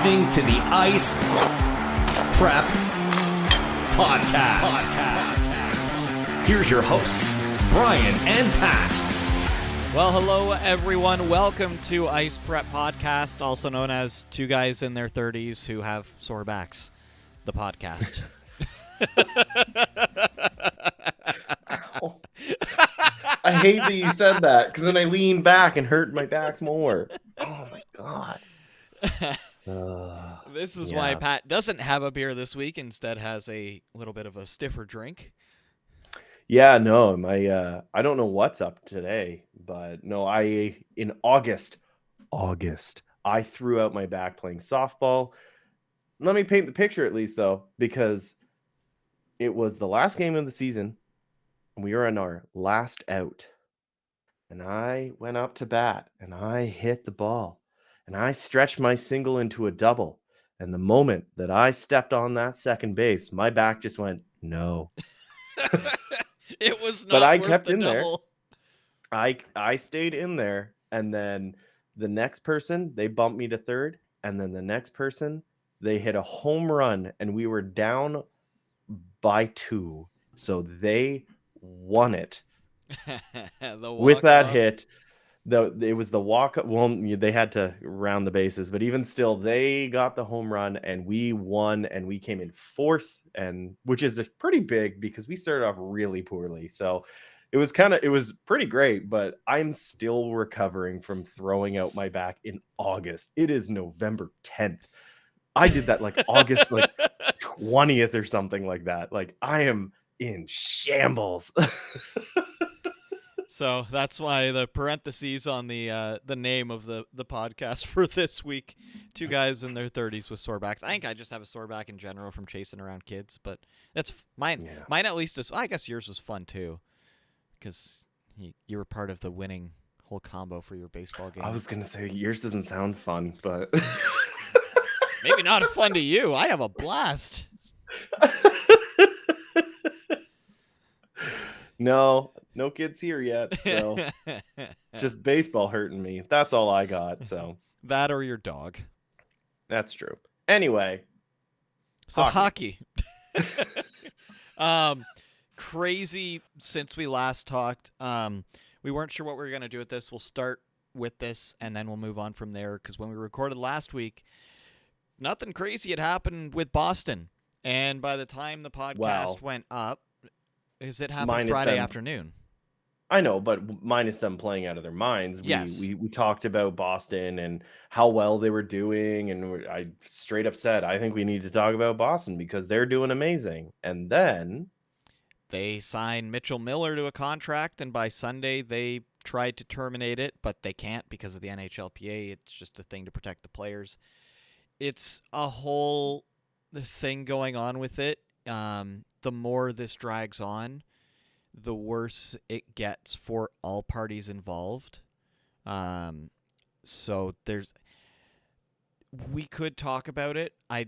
listening to the Ice Prep Podcast. Here's your hosts, Brian and Pat. Well, hello, everyone. Welcome to Ice Prep Podcast, also known as Two Guys in Their 30s Who Have Sore Backs, the podcast. I hate that you said that, because then I leaned back and hurt my back more. Oh, my God. This is why Pat doesn't have a beer this week, instead has a little bit of a stiffer drink. Yeah, no, I don't know what's up today, but no, in August, I threw out my back playing softball. Let me paint the picture at least, though, because it was the last game of the season. We were on our last out, and I went up to bat, and I hit the ball, and I stretched my single into a double. And the moment that I stepped on that second base, my back just went, no. It was not But I worth kept the in double. there. I stayed in there, and then the next person, they bumped me to third, and then the next person, they hit a home run, and we were down by 2. So they won it with that hit. It was the walk up. Well, they had to round the bases, but even still, they got the home run, and we won, and we came in fourth, and which is pretty big because we started off really poorly. So it was pretty great, but I'm still recovering from throwing out my back in August. It is November 10th. I did that like August 20th or something like that. Like, I am in shambles. So that's why the parentheses on the name of the podcast for this week, Two Guys in Their 30s with Sore Backs. I think I just have a sore back in general from chasing around kids, but that's mine. Yeah. Mine at least is. I guess yours was fun too, because you were part of the winning whole combo for your baseball game. I was gonna say yours doesn't sound fun, but maybe not fun to you. I have a blast. No kids here yet, so just baseball hurting me. That's all I got. So that or your dog. That's true. Anyway, so hockey. Crazy since we last talked. We weren't sure what we were going to do with this. We'll start with this and then we'll move on from there, because when we recorded last week, nothing crazy had happened with Boston. And by the time the podcast went up, because it happened Friday afternoon. I know, but minus them playing out of their minds. We talked about Boston and how well they were doing, and I straight up said, I think we need to talk about Boston because they're doing amazing. And then they signed Mitchell Miller to a contract, and by Sunday they tried to terminate it, but they can't because of the NHLPA. It's just a thing to protect the players. It's a whole thing going on with it. The more this drags on, the worse it gets for all parties involved. So we could talk about it. I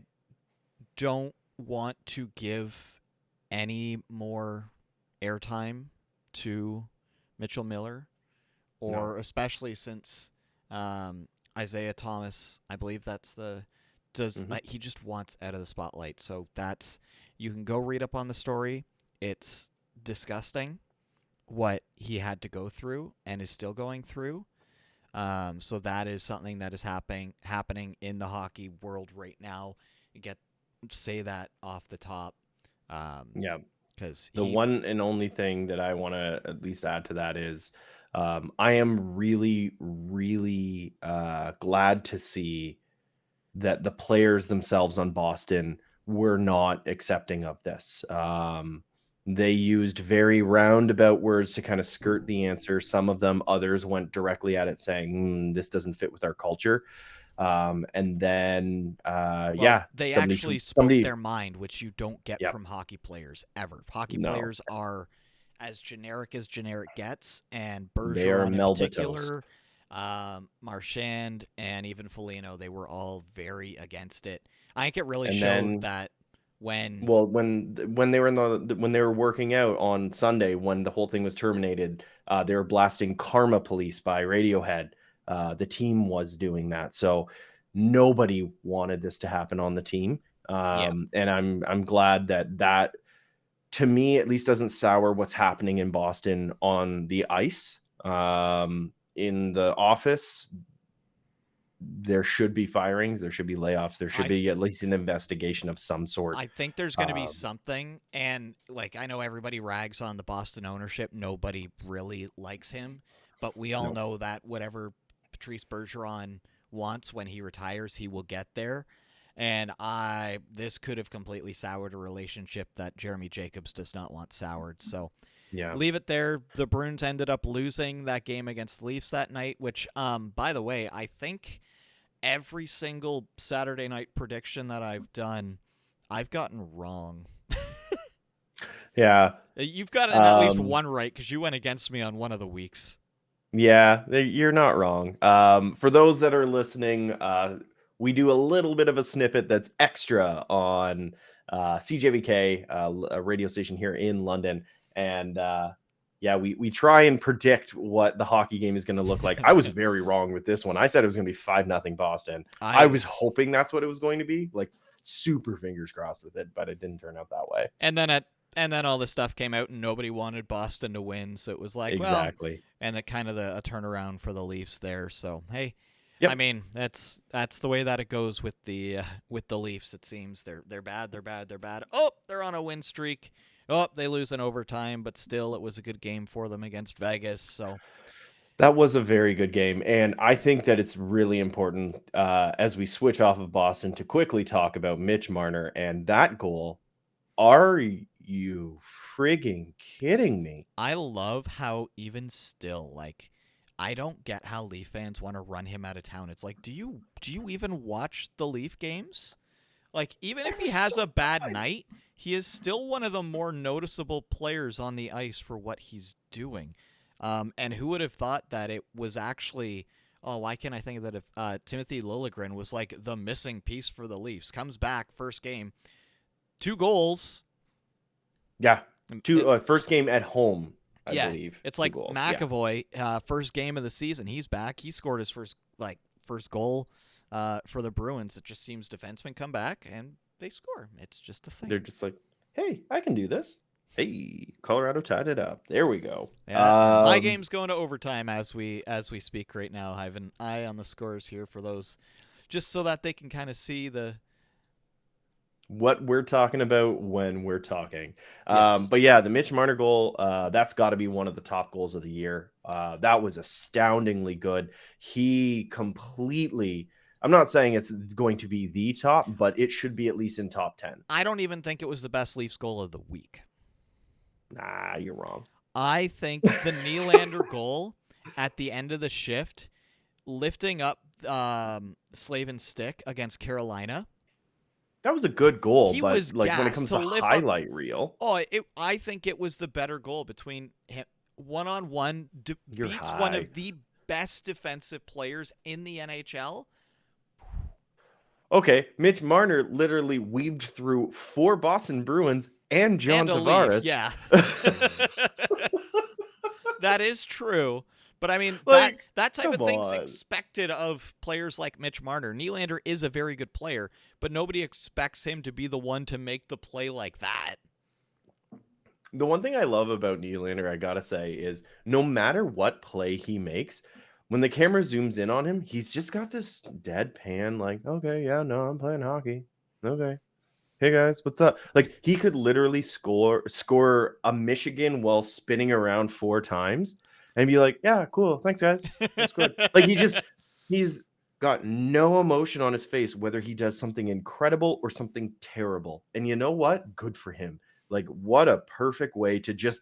don't want to give any more airtime to Mitchell Miller, or especially since Isaiah Thomas, I believe that's he just wants out of the spotlight. So you can go read up on the story. It's disgusting what he had to go through and is still going through. So that is something that is happening in the hockey world right now. Say that off the top. Because the one and only thing that I want to at least add to that is I am really, really glad to see that the players themselves on Boston were not accepting of this. They used very roundabout words to kind of skirt the answer. Some of them, others went directly at it saying, this doesn't fit with our culture. And then, they actually spoke their mind, which you don't get from hockey players ever. Hockey players are as generic gets, and Bergeron in particular, Marchand, and even Foligno, they were all very against it. I think it really showed that when they were working out on Sunday, when the whole thing was terminated, they were blasting Karma Police by Radiohead. The team was doing that. So nobody wanted this to happen on the team. And I'm glad that to me at least doesn't sour what's happening in Boston on the ice. In the office, there should be firings, there should be layoffs, there should be at least an investigation of some sort. I think there's going to be something, and like I know everybody rags on the Boston ownership, nobody really likes him, but we all know that whatever Patrice Bergeron wants when he retires, he will get there. And this could have completely soured a relationship that Jeremy Jacobs does not want soured. So leave it there. The Bruins ended up losing that game against the Leafs that night, which, by the way, I think every single Saturday night prediction that I've done, I've gotten wrong. Yeah. You've gotten at least one right because you went against me on one of the weeks. Yeah, you're not wrong. For those that are listening, we do a little bit of a snippet that's extra on CJVK, a radio station here in London. And we try and predict what the hockey game is going to look like. I was very wrong with this one. I said it was going to be 5-0 Boston. I was hoping that's what it was going to be, like super fingers crossed with it, but it didn't turn out that way. And then all this stuff came out, and nobody wanted Boston to win, so it was like, exactly. Well, and it kind of a turnaround for the Leafs there. So hey, yep. I mean that's the way that it goes with the Leafs. It seems they're bad. Oh, they're on a win streak. Oh, they lose in overtime, but still, it was a good game for them against Vegas. So that was a very good game, and I think that it's really important as we switch off of Boston to quickly talk about Mitch Marner and that goal. Are you frigging kidding me? I love how even still, like, I don't get how Leaf fans want to run him out of town. It's like, do you even watch the Leaf games? Like, even if he has a bad night, he is still one of the more noticeable players on the ice for what he's doing. And who would have thought that it was actually, why can't I think of that if Timothy Liljegren was like the missing piece for the Leafs? Comes back, first game, 2 goals. Yeah, first game at home, I believe. It's like McAvoy, first game of the season. He's back. He scored his first goal for the Bruins. It just seems defensemen come back and they score. It's just a thing. They're just like, hey, I can do this. Hey, Colorado tied it up. There we go. Yeah, my game's going to overtime as we speak right now. I have an eye on the scores here for those, just so that they can kind of see what we're talking about when we're talking. Yes. But yeah, the Mitch Marner goal, that's got to be one of the top goals of the year. That was astoundingly good. He completely, I'm not saying it's going to be the top, but it should be at least in top 10. I don't even think it was the best Leafs goal of the week. Nah, you're wrong. I think the Nylander goal at the end of the shift, lifting up Slavin's stick against Carolina. That was a good goal, He but was like when it comes to highlight reel. I think it was the better goal between him. One-on-one beats high. one of the best defensive players in the NHL. Okay, Mitch Marner literally weaved through 4 Boston Bruins and John Tavares. Leaf, yeah. That is true. But I mean, that type of thing's expected of players like Mitch Marner. Nylander is a very good player, but nobody expects him to be the one to make the play like that. The one thing I love about Nylander, I gotta say, is no matter what play he makes, when the camera zooms in on him, he's just got this deadpan, like, okay, yeah, no, I'm playing hockey. Okay. Hey guys, what's up? Like, he could literally score a Michigan while spinning around 4 times. And be like, yeah, cool. Thanks, guys. That's good. Like, he's got no emotion on his face, whether he does something incredible or something terrible. And you know what? Good for him. Like, what a perfect way to just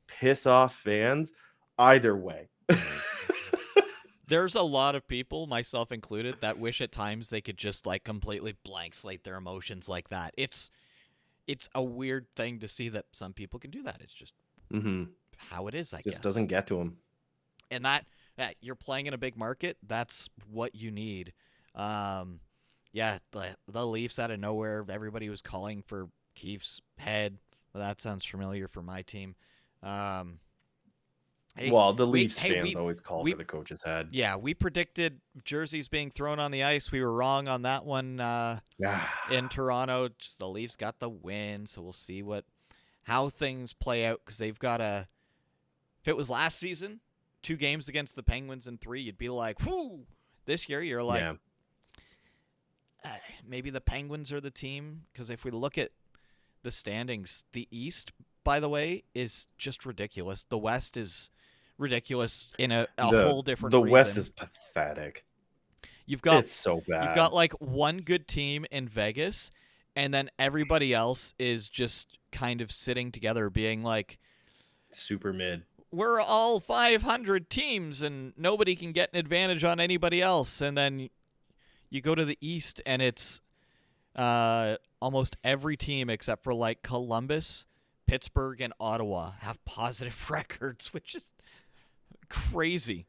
piss off fans either way. There's a lot of people, myself included, that wish at times they could just like completely blank slate their emotions like that. It's a weird thing to see that some people can do that. It's just how it is, I guess. Just doesn't get to him. And that you're playing in a big market, that's what you need. The Leafs out of nowhere, everybody was calling for Keefe's head. Well, that sounds familiar for my team. Hey, Well, the we Leafs hey fans always call we for the coach's head. yeah, we predicted jerseys being thrown on the ice. We were wrong on that one in Toronto. Just the Leafs got the win, so we'll see how things play out because they've got a. If it was last season, 2 games against the Penguins and 3, you'd be like, "Whoo!" This year, you're like, Yeah. maybe the Penguins are the team because if we look at the standings, the East, by the way, is just ridiculous. The West is ridiculous in a whole different The reason. West is pathetic. You've got It's so bad. You've got like one good team in Vegas, and then everybody else is just kind of sitting together, being like, super mid. "We're all 500 teams, and nobody can get an advantage on anybody else." And then you go to the East, and it's almost every team except for like Columbus, Pittsburgh, and Ottawa have positive records, which is crazy.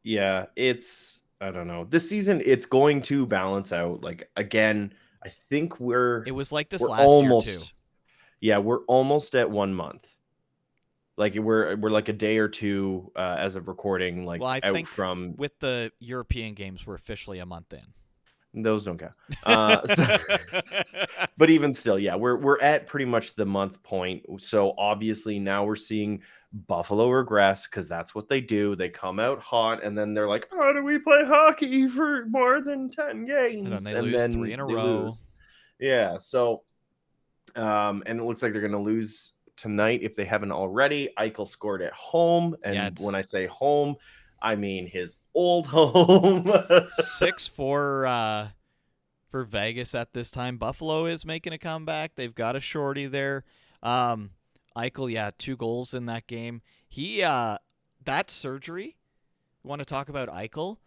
Yeah, I don't know. This season it's going to balance out. Like again, I think It was like this we're last almost year too. Yeah, we're almost at 1 month. Like we're like a day or two as of recording like Well, I out think from with the European games, we're officially a month in. those don't count. But even still, yeah, we're at pretty much the month point. So obviously now we're seeing Buffalo regress because that's what they do. They come out hot and then they're like, "How do we play hockey for more than 10 games?" And then they lose 3 in a they row. lose. Yeah, so and it looks like they're going to lose tonight if they haven't already. Eichel scored at home, and when I say home, I mean his old home. 6-4 for Vegas at this time. Buffalo is making a comeback. They've got a shorty there. Eichel, 2 goals in that game. He that surgery. You want to talk about Eichel?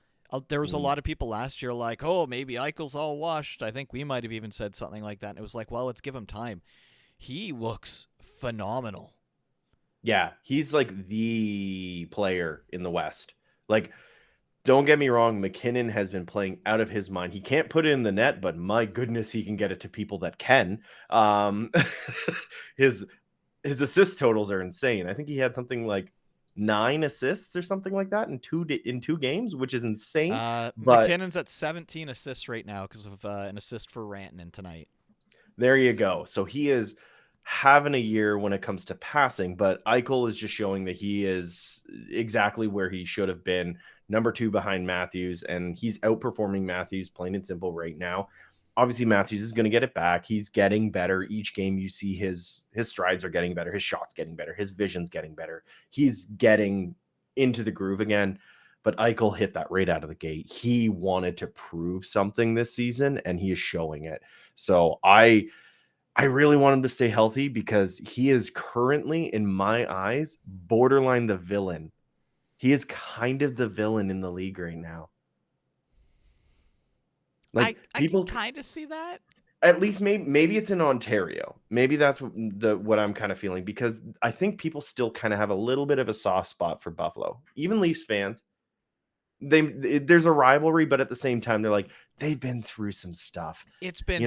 There was a lot of people last year like, "Oh, maybe Eichel's all washed." I think we might have even said something like that. And it was like, well, let's give him time. He looks phenomenal. Yeah, he's like the player in the West. Like, don't get me wrong, McKinnon has been playing out of his mind. He can't put it in the net, but my goodness, he can get it to people that can. His assist totals are insane. I think he had something like 9 assists or something like that in two games, which is insane. But McKinnon's at 17 assists right now because of an assist for Rantanen tonight. There you go. So he is having a year when it comes to passing, but Eichel is just showing that he is exactly where he should have been, number 2 behind Matthews, and he's outperforming Matthews, plain and simple, right now. Obviously, Matthews is going to get it back. He's getting better. Each game you see his strides are getting better. His shot's getting better. His vision's getting better. He's getting into the groove again. But Eichel hit that right out of the gate. He wanted to prove something this season, and he is showing it. So I really want him to stay healthy because he is currently, in my eyes, borderline the villain. He is kind of the villain in the league right now. Like I can kind of see that. At least maybe it's in Ontario. Maybe that's what I'm kind of feeling, because I think people still kind of have a little bit of a soft spot for Buffalo. Even Leafs fans, there's a rivalry, but at the same time, they're like, they've been through some stuff. It's been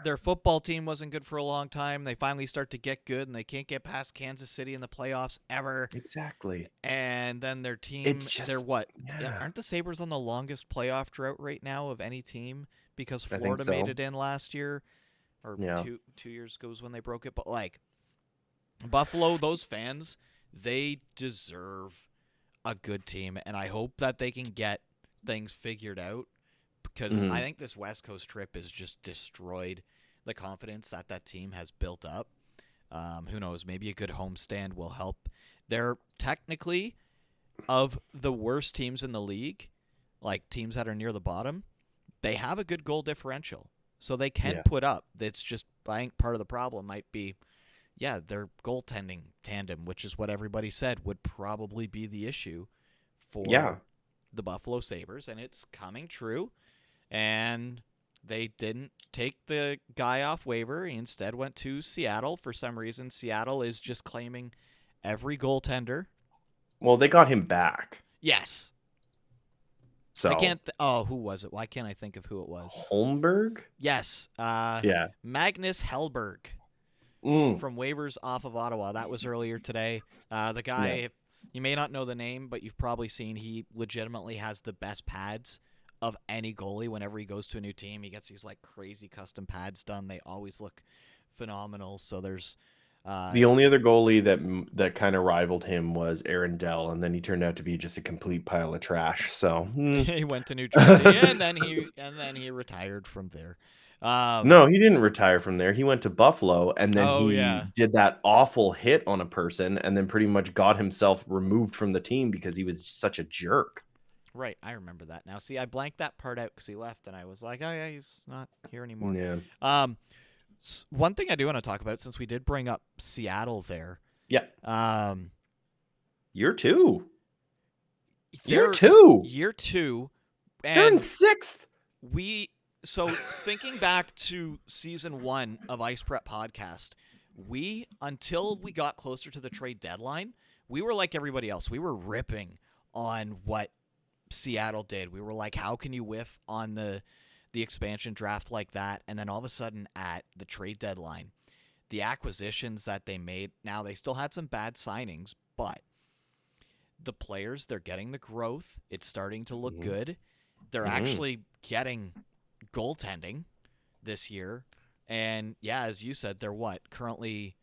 their football team wasn't good for a long time. They finally start to get good, and they can't get past Kansas City in the playoffs ever. Exactly. And then their team, they're what? Aren't the Sabres on the longest playoff drought right now of any team? Because Florida made it in last year, or 2 years ago was when they broke it. But like Buffalo, those fans, they deserve a good team, and I hope that they can get things figured out. Because I think this West Coast trip has just destroyed the confidence that team has built up. Who knows? Maybe a good homestand will help. They're technically, of the worst teams in the league, like teams that are near the bottom, they have a good goal differential. So they can put up. It's just, I think part of the problem might be, their goaltending tandem, which is what everybody said would probably be the issue for the Buffalo Sabres. And it's coming true. And they didn't take the guy off waiver. He instead went to Seattle for some reason. Seattle is just claiming every goaltender. Well, they got him back. Yes. So I can't. Who was it? Why can't I think of who it was? Holmberg? Yes. Magnus Hellberg. from waivers off of Ottawa. That was earlier today. The guy, Yeah. you may not know the name, but you've probably seen he legitimately has the best pads of any goalie. Whenever he goes to a new team, he gets these like crazy custom pads done. They always look phenomenal. So there's The only other goalie that kind of rivaled him was Aaron Dell, and then he turned out to be just a complete pile of trash. So he went to New Jersey and then he retired from there. no, he didn't retire from there. He went to Buffalo, and then Oh, he yeah. did that awful hit on a person, and then pretty much got himself removed from the team because he was such a jerk. Right, I remember that now. See, I blanked that part out because he left, and I was like, oh yeah, he's not here anymore. Yeah. One thing I do want to talk about, since we did bring up Seattle there. Yeah. Year Year 2. Year 2. They're in And 6th. so thinking back to season 1 of Ice Prep Podcast, until we got closer to the trade deadline, we were like everybody else. We were ripping on what Seattle did. We were like, how can you whiff on the expansion draft like that? And then all of a sudden at the trade deadline, the acquisitions that they made, now they still had some bad signings, but the players, they're getting the growth. It's starting to look good. They're actually getting goaltending this year. And yeah, as you said, they're currently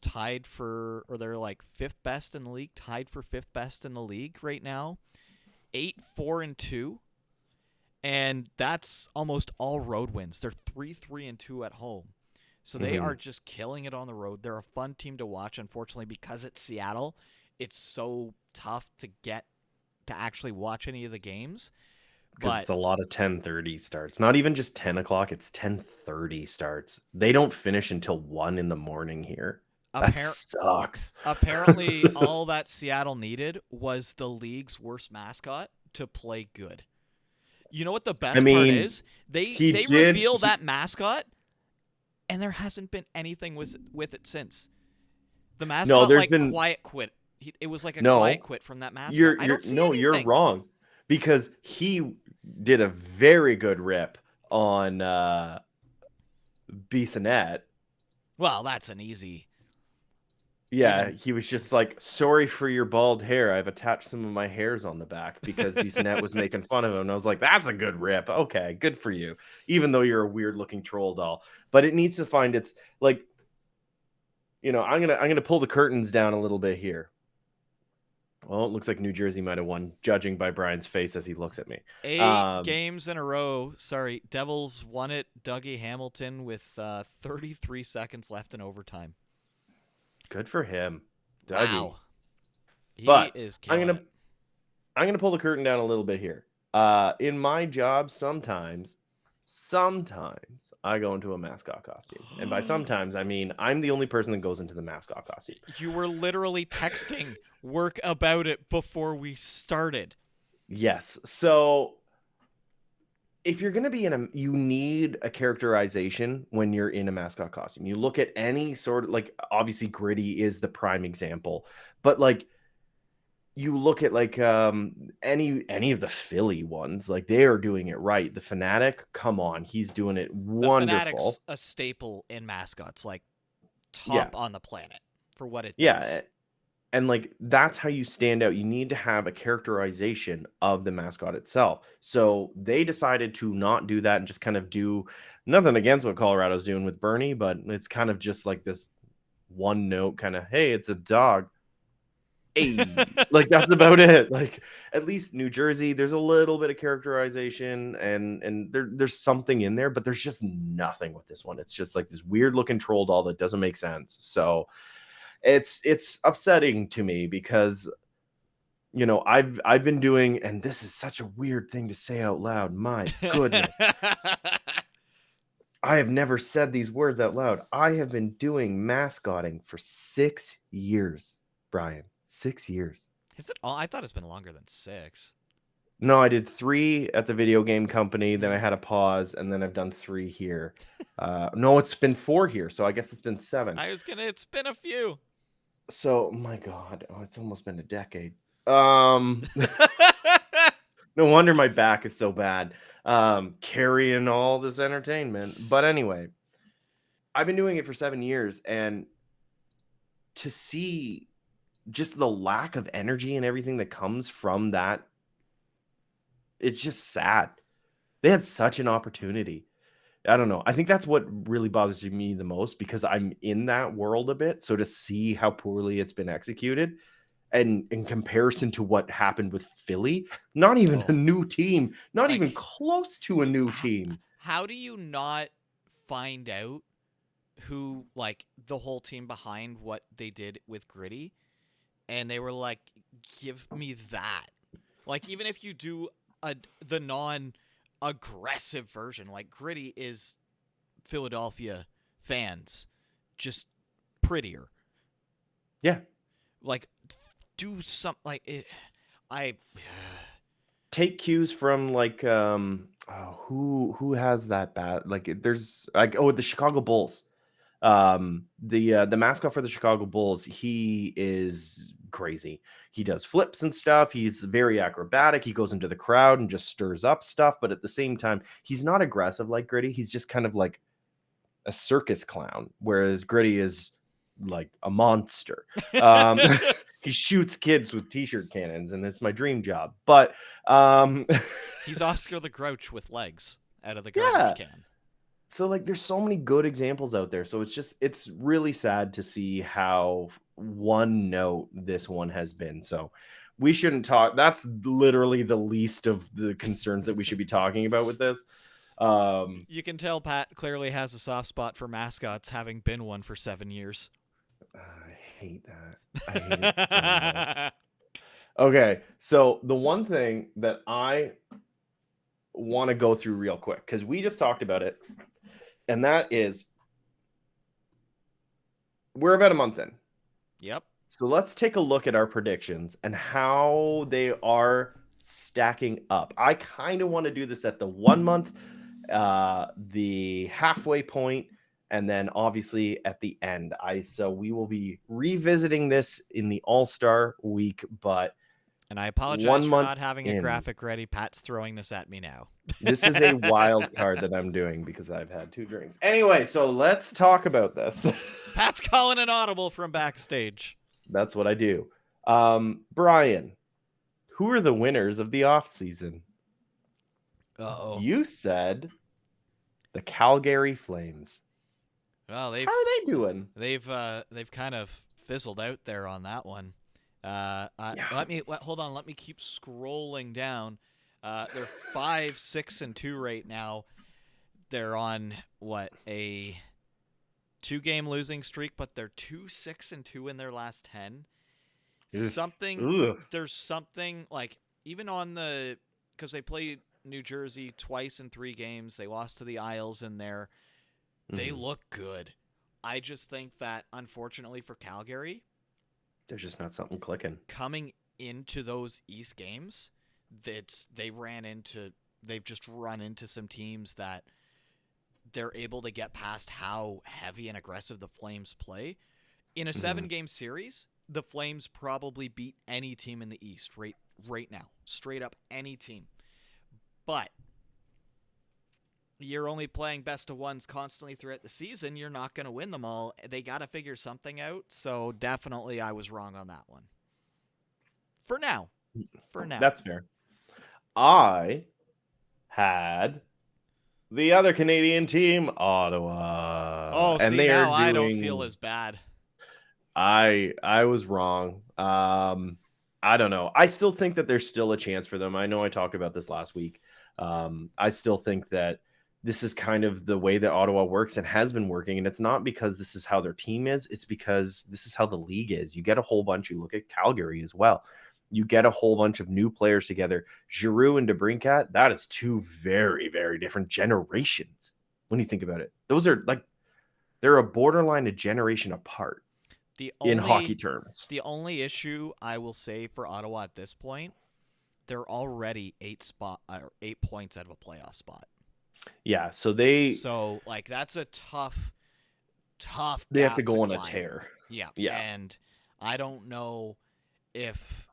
tied for, or they're like 5th best in the league, tied for 5th best in the league right now. 8-4-2. And that's almost all road wins. They're 3-3-2 at home. So they are just killing it on the road. They're a fun team to watch. Unfortunately, because it's Seattle, it's so tough to actually watch any of the games. Because it's a lot of 10:30 starts. Not even just 10 o'clock. It's 10:30 starts. They don't finish until 1 in the morning here. That sucks. Apparently, all that Seattle needed was the league's worst mascot to play good. You know what the best part is? They reveal that mascot, and there hasn't been anything with it since. The mascot quiet quit. It was like a quiet quit from that mascot. You're wrong, because he did a very good rip on Bissonnette. Well, that's an easy. Yeah, he was just like, sorry for your bald hair. I've attached some of my hairs on the back, because Bissonnette was making fun of him. And I was like, that's a good rip. Okay, good for you. Even though you're a weird looking troll doll. But it needs to find its, like, I'm gonna pull the curtains down a little bit here. Well, it looks like New Jersey might have won, judging by Brian's face as he looks at me. 8 games in a row. Sorry, Devils won it. Dougie Hamilton with 33 seconds left in overtime. Good for him, Dougie. Wow. He is killing it. I'm gonna pull the curtain down a little bit here. In my job, sometimes I go into a mascot costume, and by sometimes I mean I'm the only person that goes into the mascot costume. You were literally texting work about it before we started. Yes. So if you're going to be you need a characterization when you're in a mascot costume. You look at any sort of, like, obviously Gritty is the prime example, but like you look at like any of the Philly ones, like they are doing it right. The Fanatic, come on, he's doing it wonderful. The Fanatic's a staple in mascots, like top on the planet for what it does. Yeah. And like that's how you stand out. You need to have a characterization of the mascot itself. So they decided to not do that and just kind of do nothing against what Colorado's doing with Bernie, but it's kind of just like this one note kind of, hey, it's a dog. Hey, like that's about it. Like at least New Jersey, there's a little bit of characterization and there's something in there, but there's just nothing with this one. It's just like this weird looking troll doll that doesn't make sense. So it's upsetting to me because I've been doing, and this is such a weird thing to say out loud. My goodness. I have never said these words out loud. I have been doing mascotting for 6 years, Brian. 6 years. Is it all? I thought it's been longer than 6. No, I did 3 at the video game company. Then I had a pause, and then I've done 3 here. No, it's been 4 here, so I guess it's been 7. It's been a few. So, my God, it's almost been a decade. No wonder my back is so bad. Carrying all this entertainment. But anyway, I've been doing it for 7 years, and to see just the lack of energy and everything that comes from that, it's just sad. They had such an opportunity. I don't know. I think that's what really bothers me the most because I'm in that world a bit. So to see how poorly it's been executed, and in comparison to what happened with Philly, not even a Oh. new team, not even Like, close to a new team. How do you not find out who, like, the whole team behind what they did with Gritty? And they were like, give me that. Like, even if you do the non-aggressive version, like, Gritty is Philadelphia fans, just prettier. Yeah. Like, do something, like, I... Take cues from like who has that bad, like there's like, oh, the Chicago Bulls. The mascot for the Chicago Bulls, he is crazy. He does flips and stuff. He's very acrobatic. He goes into the crowd and just stirs up stuff, but at the same time, he's not aggressive like Gritty. He's just kind of like a circus clown, whereas Gritty is like a monster. Um, he shoots kids with t-shirt cannons, and it's my dream job. But He's Oscar the Grouch with legs out of the yeah. garbage can. So like there's so many good examples out there. So it's really sad to see how one note this one has been. So we shouldn't talk. That's literally the least of the concerns that we should be talking about with this. You can tell Pat clearly has a soft spot for mascots, having been one for 7 years. I hate that. I hate it so much. Okay, so the one thing that I want to go through real quick, because we just talked about it, and that is we're about a month in. Yep. So let's take a look at our predictions and how they are stacking up. I kind of want to do this at the 1 month, the halfway point, and then obviously at the end. So we will be revisiting this in the All-Star week, but And I apologize 1 for month not having in. a graphic ready. Pat's throwing this at me now. This is a wild card that I'm doing because I've had 2 drinks. Anyway, so let's talk about this. Pat's calling an audible from backstage. That's what I do. Brian, who are the winners of the offseason? Uh-oh. You said the Calgary Flames. Well, How are they doing? they've kind of fizzled out there on that one. Yeah. Hold on. Let me keep scrolling down. They're 5-6-2 right now. They're on a 2-game losing streak, but they're 2-6-2 in their last 10. Ugh. There's something like even on because they played New Jersey twice in 3 games. They lost to the Isles in there. They look good. I just think that unfortunately for Calgary, There's just not something clicking. coming into those East games, they've just run into some teams that they're able to get past how heavy and aggressive the Flames play. In a 7-game series, the Flames probably beat any team in the East right now. Straight up any team. But you're only playing best of ones constantly throughout the season. You're not going to win them all. They got to figure something out. So definitely I was wrong on that one. For now. That's fair. I had the other Canadian team, Ottawa. Oh, and see, they now are I don't doing- feel as bad. I was wrong. I don't know. I still think that there's still a chance for them. I know I talked about this last week. I still think that this is kind of the way that Ottawa works and has been working. And it's not because this is how their team is. It's because this is how the league is. You get a whole bunch. You look at Calgary as well. You get a whole bunch of new players together. Giroux and DeBrincat, that is 2 very, very different generations when you think about it. Those are like, they're a borderline a generation apart in hockey terms. The only issue I will say for Ottawa at this point, they're already 8 points out of a playoff spot. Yeah, so like that's a tough. They have to gap go on climb. a tear. Yeah, Yeah. And I don't know if,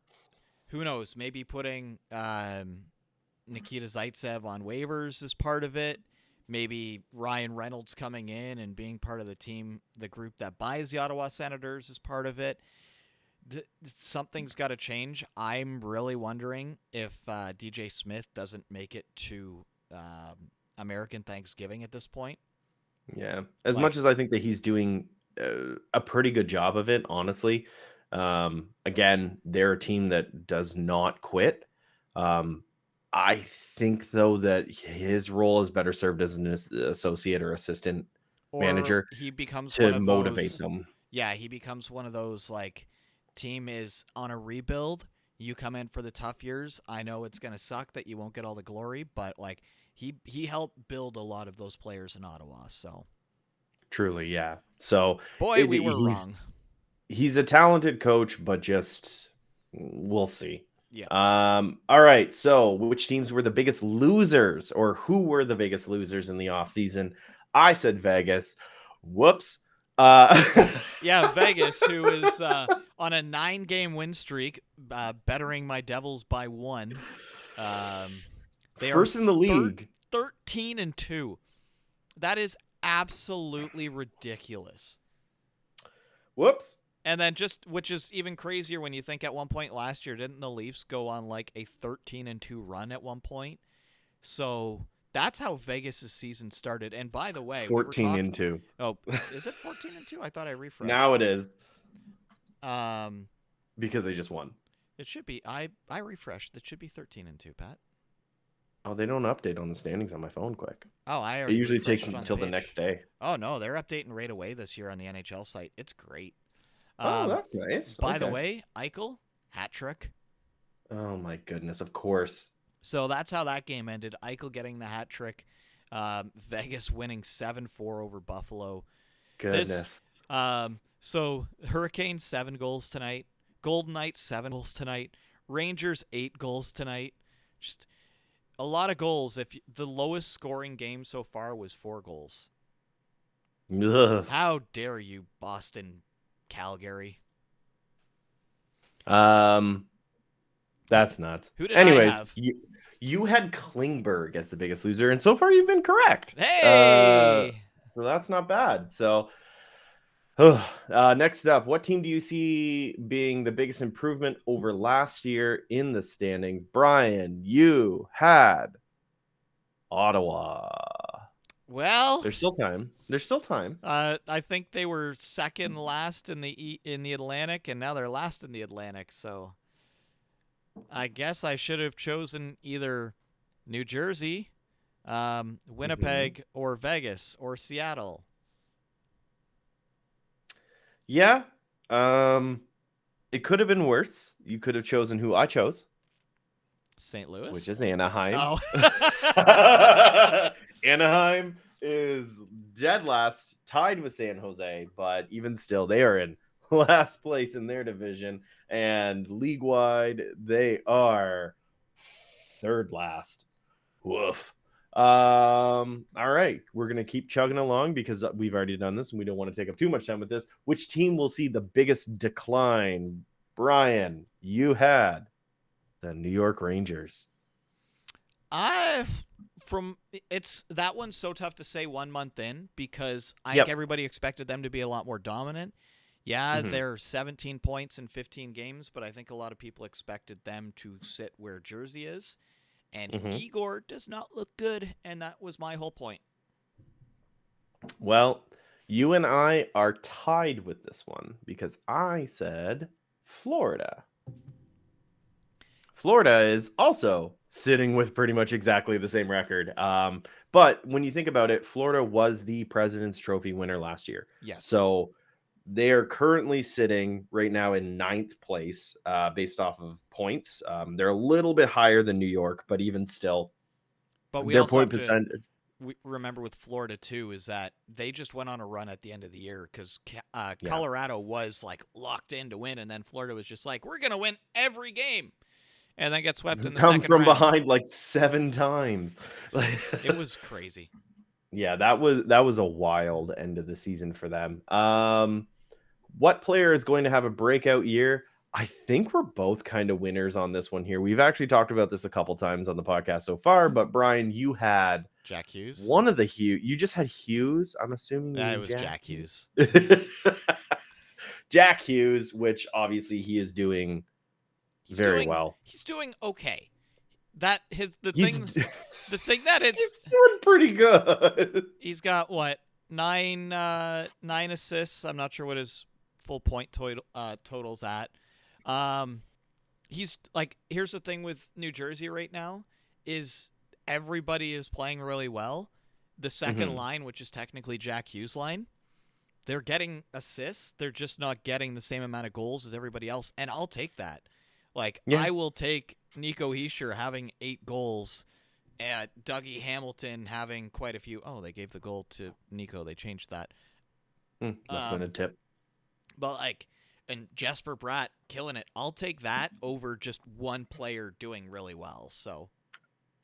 who knows, maybe putting Nikita Zaitsev on waivers is part of it. maybe Ryan Reynolds coming in and being part of the team, the group that buys the Ottawa Senators is part of it. Something's got to change. I'm really wondering if DJ Smith doesn't make it to American Thanksgiving at this point. Yeah. As much as I think that he's doing a pretty good job of it, honestly. Again, they're a team that does not quit. I think, though, that his role is better served as an associate or assistant manager he becomes to one of motivate those, them. Yeah, he becomes one of those, like, team is on a rebuild. You come in for the tough years. I know it's going to suck that you won't get all the glory, but, like, he helped build a lot of those players in Ottawa, so. Truly, yeah. So Boy, we were wrong. He's a talented coach, but just we'll see. Yeah. All right. So which teams were the biggest losers, or who were the biggest losers in the offseason? I said Vegas. Whoops. Yeah, Vegas, who is on a 9-game win streak, bettering my Devils by 1. They First in the league. 13-2. That is absolutely ridiculous. Whoops. And then which is even crazier when you think at one point last year, didn't the Leafs go on like a 13-2 run at one point? So that's how Vegas' season started. And by the way, 14-2. Oh, is it 14-2? I thought I refreshed. Now it is. Because they just won. It should be. I refreshed. It should be 13-2, Pat. Oh, they don't update on the standings on my phone quick. Oh, It usually takes until the next day. Oh no, they're updating right away this year on the NHL site. It's great. Oh, that's nice. By the way, Eichel, hat trick. Oh, my goodness. Of course. So that's how that game ended. Eichel getting the hat trick. Vegas winning 7-4 over Buffalo. Goodness. So Hurricanes 7 goals tonight. Golden Knights 7 goals tonight. Rangers 8 goals tonight. Just a lot of goals. The lowest scoring game so far was 4 goals. Ugh. How dare you, Boston, Calgary? That's nuts. Who did I have? You had Klingberg as the biggest loser, and so far you've been correct. Hey! So that's not bad. So next up, what team do you see being the biggest improvement over last year in the standings? Brian, you had Ottawa. Well, there's still time. I think they were second last in the Atlantic, and now they're last in the Atlantic. So I guess I should have chosen either New Jersey, Winnipeg, or Vegas, or Seattle. Yeah. It could have been worse. You could have chosen who I chose. St. Louis? Which is Anaheim. Oh. Anaheim is dead last, tied with San Jose, but even still, they are in last place in their division, and league-wide, they are third last. Woof. All right, we're going to keep chugging along because we've already done this, and we don't want to take up too much time with this. Which team will see the biggest decline? Brian, you had the New York Rangers. That one's so tough to say 1 month in because I think everybody expected them to be a lot more dominant. Yeah, they're 17 points in 15 games, but I think a lot of people expected them to sit where Jersey is. And Igor does not look good, and that was my whole point. Well, you and I are tied with this one because I said Florida. Florida is also sitting with pretty much exactly the same record. But when you think about it, Florida was the President's Trophy winner last year. Yes. So they are currently sitting right now in 9th place based off of points. They're a little bit higher than New York, but even still, but their point percentage. We remember with Florida too is that they just went on a run at the end of the year because Colorado was like locked in to win, and then Florida was just like, we're gonna win every game, and then get swept in the second from round. behind like 7 times. It was crazy. Yeah, that was a wild end of the season for them. What player is going to have a breakout year? I think we're both kind of winners on this one here. We've actually talked about this a couple times on the podcast so far, but Brian, you had Jack Hughes. One of the Hughes. You just had Hughes. I'm assuming It was Jack Hughes. Jack Hughes, which obviously he is doing very well. He's doing okay. The He's thing that he's doing pretty good. he's got what 9 assists. I'm not sure what his full point totals at. He's like, here's the thing with New Jersey right now is everybody is playing really well. The second line, which is technically Jack Hughes' line, they're getting assists. They're just not getting the same amount of goals as everybody else, and I'll take that. Like, I will take Nico Hischier having 8 goals and Dougie Hamilton having quite a few. Oh, they gave the goal to Nico. They changed that. Must have been a tip. But, like, and Jesper Bratt killing it. I'll take that over just one player doing really well. So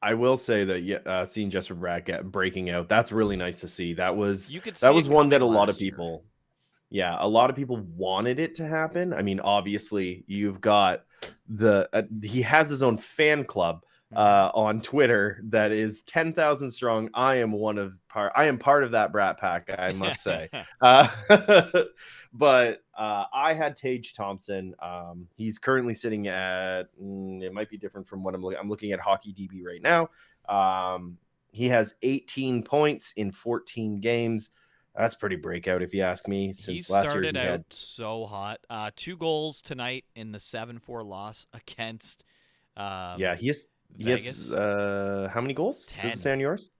I will say that seeing Jesper Bratt breaking out, that's really nice to see. That was was one that a lot of people, a lot of people wanted it to happen. I mean, obviously, you've got he has his own fan club on Twitter that is 10,000 strong. I am part of that Brat Pack, I must say. But I had Tage Thompson. He's currently sitting at, it might be different from what I'm looking at Hockey DB right now. He has 18 points in 14 games. That's pretty breakout, if you ask me. Since he started out so hot. 2 goals tonight in the 7-4 loss against Vegas. He has how many goals? 10. Does it say on yours?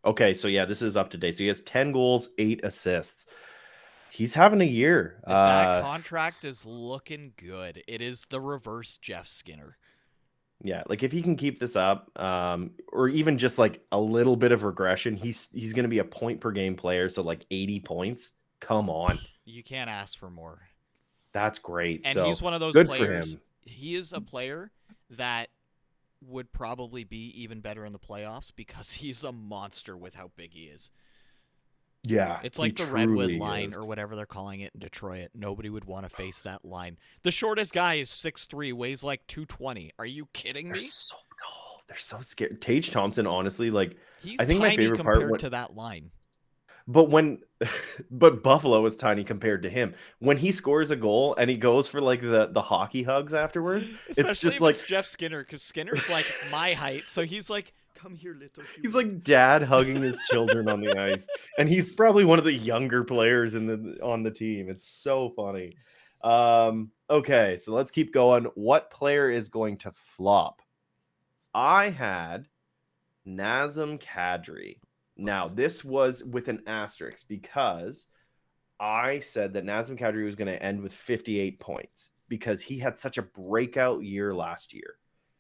Okay, so this is up to date. So he has 10 goals, 8 assists. He's having a year. That contract is looking good. It is the reverse Jeff Skinner. Yeah, like if he can keep this up, or even just like a little bit of regression, he's going to be a point per game player. So like 80 points. Come on, you can't ask for more. That's great. And so, he's one of those good players. For him. He is a player that would probably be even better in the playoffs because he's a monster with how big he is. Yeah, it's like the Redwood line or whatever they're calling it in Detroit. Nobody would want to face that line. The shortest guy is 6'3", weighs like 220. Are you kidding me? They're so tall. They're so scary. Tage Thompson, honestly, like he's I think tiny my favorite compared part to that line. But Buffalo is tiny compared to him. When he scores a goal and he goes for like the hockey hugs afterwards, especially it's just if like it's Jeff Skinner, because Skinner's like my height, so he's like, "Come here, little." He's like dad hugging his children on the ice, and he's probably one of the younger players on the team. It's so funny. Okay, so let's keep going. What player is going to flop? I had Nazem Kadri. Now, this was with an asterisk because I said that Nazem Kadri was going to end with 58 points because he had such a breakout year last year.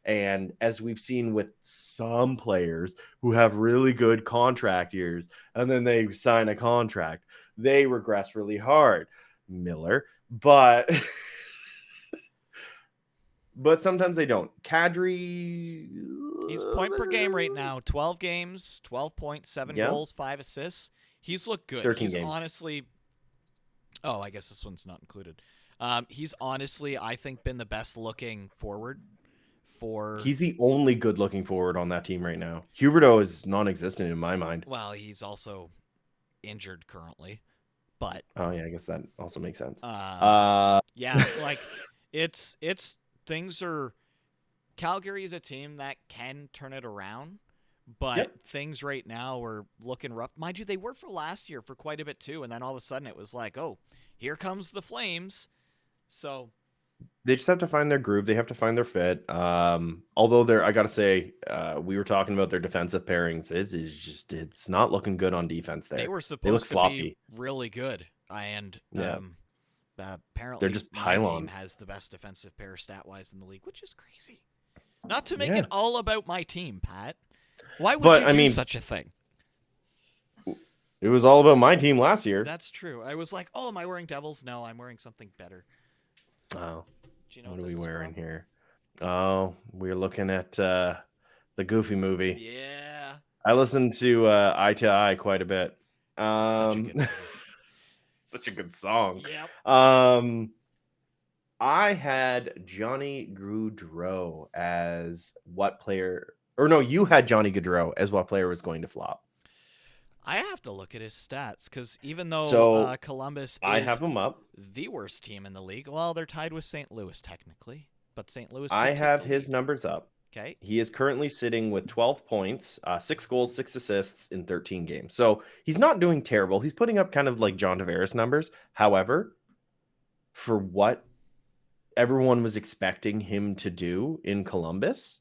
And as we've seen with some players who have really good contract years and then they sign a contract, they regress really hard. Miller, but sometimes they don't. Kadri, he's point per game right now. 12 games, 12 points, 7 goals, 5 assists. He's looked good. 13 he's games. Honestly, oh, I guess this one's not included. He's honestly, I think, been the best looking forward. He's the only good looking forward on that team right now. Huberdeau is non-existent in my mind. Well, he's also injured currently, but oh yeah, I guess that also makes sense. Yeah, like it's things are. Calgary is a team that can turn it around, but things right now are looking rough. Mind you, they were for last year for quite a bit too, and then all of a sudden it was like, oh, here comes the Flames. So they just have to find their groove. They have to find their fit. Although I got to say, we were talking about their defensive pairings. It's not looking good on defense there. They were supposed to be really good. And apparently they're just pylons. My team has the best defensive pair stat-wise in the league, which is crazy. Not to make it all about my team, Pat. Why would you do such a thing? It was all about my team last year. That's true. I was like, oh, am I wearing Devils? No, I'm wearing something better. Oh, do you know what are we wearing here? Oh, we're looking at the Goofy movie. Yeah. I listened to Eye to Eye quite a bit. Such a good song. Yep. I had Johnny Gaudreau as what player, or no, you had Johnny Gaudreau as what player was going to flop. I have to look at his stats because even though So Columbus I is have him up. the worst team in the league, well, they're tied with St. Louis technically, but St. Louis I could take have the his lead. numbers up. Okay. He is currently sitting with 12 points, 6 goals, 6 assists in 13 games. So he's not doing terrible. He's putting up kind of like John Tavares numbers. However, for what everyone was expecting him to do in Columbus,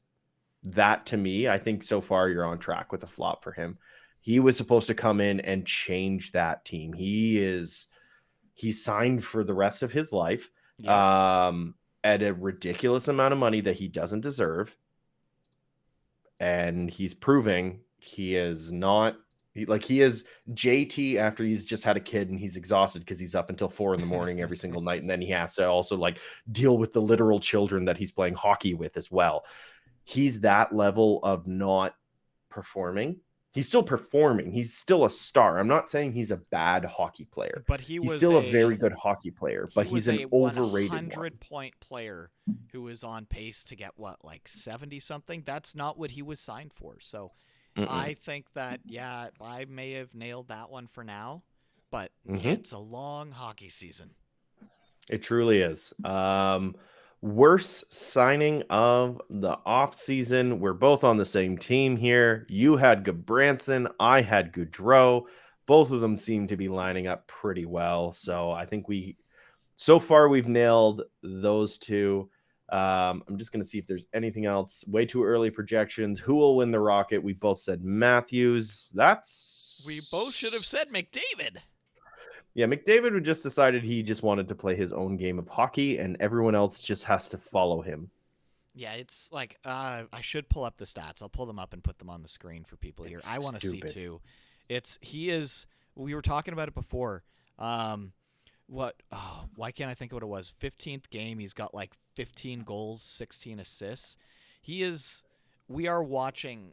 that to me, I think so far you're on track with a flop for him. He was supposed to come in and change that team. He's signed for the rest of his life Yep. at a ridiculous amount of money that he doesn't deserve. And he's proving he is not he is JT after he's just had a kid and he's exhausted because he's up until 4 a.m. every single night. And then he has to also like deal with the literal children that he's playing hockey with as well. He's that level of not performing. He's still performing. He's still a star. I'm not saying he's a bad hockey player. But He's still a very good hockey player, but he he's was an a overrated one. 100-point player who was on pace to get what, like 70 something. That's not what he was signed for. So I think that I may have nailed that one for now, but it's a long hockey season. It truly is. Worst signing of the offseason. We're both on the same team here. You had Goodbranson. I had Goudreau. Both of them seem to be lining up pretty well. So I think so far we've nailed those two. I'm just going to see if there's anything else. Way too early projections. Who will win the Rocket? We both said Matthews. We both should have said McDavid. Yeah, McDavid would just decided he just wanted to play his own game of hockey, and everyone else just has to follow him. Yeah, it's like I should pull up the stats. I'll pull them up and put them on the screen for people here. I want to see too. We were talking about it before. Why can't I think of what it was? 15th game, he's got like 15 goals, 16 assists. We are watching.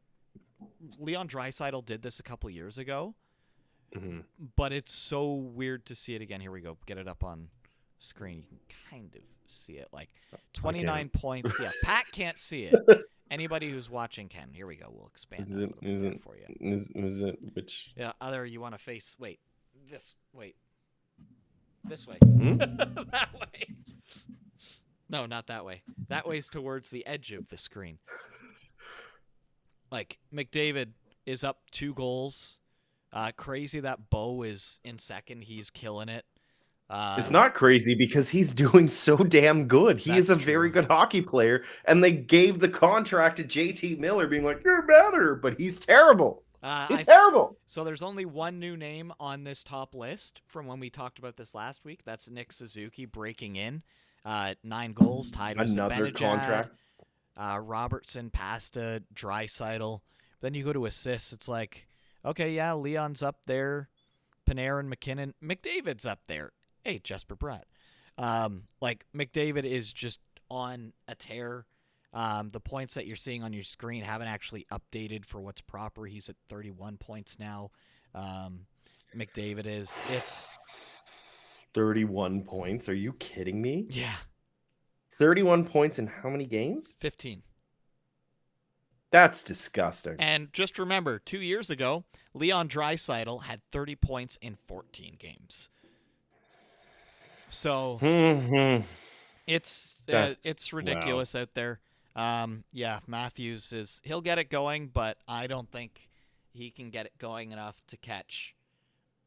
Leon Draisaitl did this a couple years ago. Mm-hmm. But it's so weird to see it again. Here we go. Get it up on screen. You can kind of see it. Like 29 points. Yeah, Pat can't see it. Anybody who's watching can. Here we go. We'll expand it for you. Is it which? Yeah, you want to face. Wait. This way. That way. No, not that way. That way's towards the edge of the screen. Like, McDavid is up 2 goals. Crazy that Bo is in second. He's killing it. It's not crazy because he's doing so damn good. He is a very good hockey player, and they gave the contract to JT Miller being like, you're better, but he's terrible. He's terrible. So there's only one new name on this top list from when we talked about this last week. That's Nick Suzuki breaking in. 9 goals, tied with another contract. Robertson, Pasta, Draisaitl. Then you go to assists. It's like, okay, yeah, Leon's up there. Panarin, McKinnon. McDavid's up there. Hey, Jesper Bratt. McDavid is just on a tear. The points that you're seeing on your screen haven't actually updated for what's proper. He's at 31 points now. McDavid is. It's 31 points. Are you kidding me? Yeah. 31 points in how many games? 15. That's disgusting. And just remember, 2 years ago, Leon Draisaitl had 30 points in 14 games. So it's ridiculous out there. Matthews he'll get it going, but I don't think he can get it going enough to catch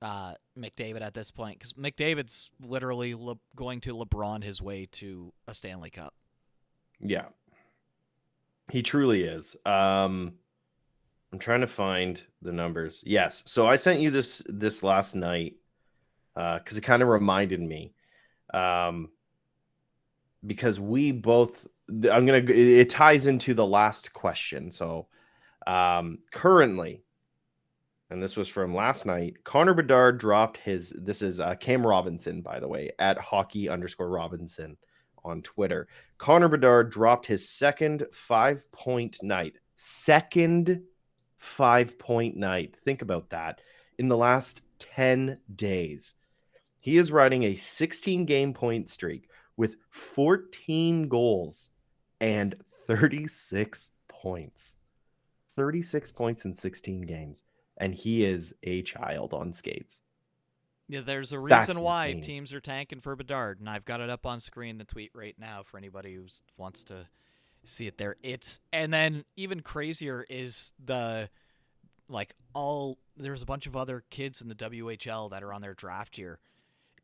McDavid at this point, because McDavid's literally going to LeBron his way to a Stanley Cup. Yeah. He truly is. I'm trying to find the numbers. Yes. So I sent you this last night because it kind of reminded me. Because we both, it ties into the last question. So currently, and this was from last night, Connor Bedard dropped this is Cam Robinson, by the way, at hockey_Robinson on Twitter. Connor Bedard dropped his second 5-point night. Second 5-point night. Think about that. In the last 10 days. He is riding a 16-game point streak with 14 goals and 36 points. 36 points in 16 games. and he is a child on skates. Yeah, there's a That's reason why insane. teams are tanking for Bedard, and I've got it up on screen, the tweet right now for anybody who wants to see it there. And then even crazier is there's a bunch of other kids in the WHL that are on their draft here.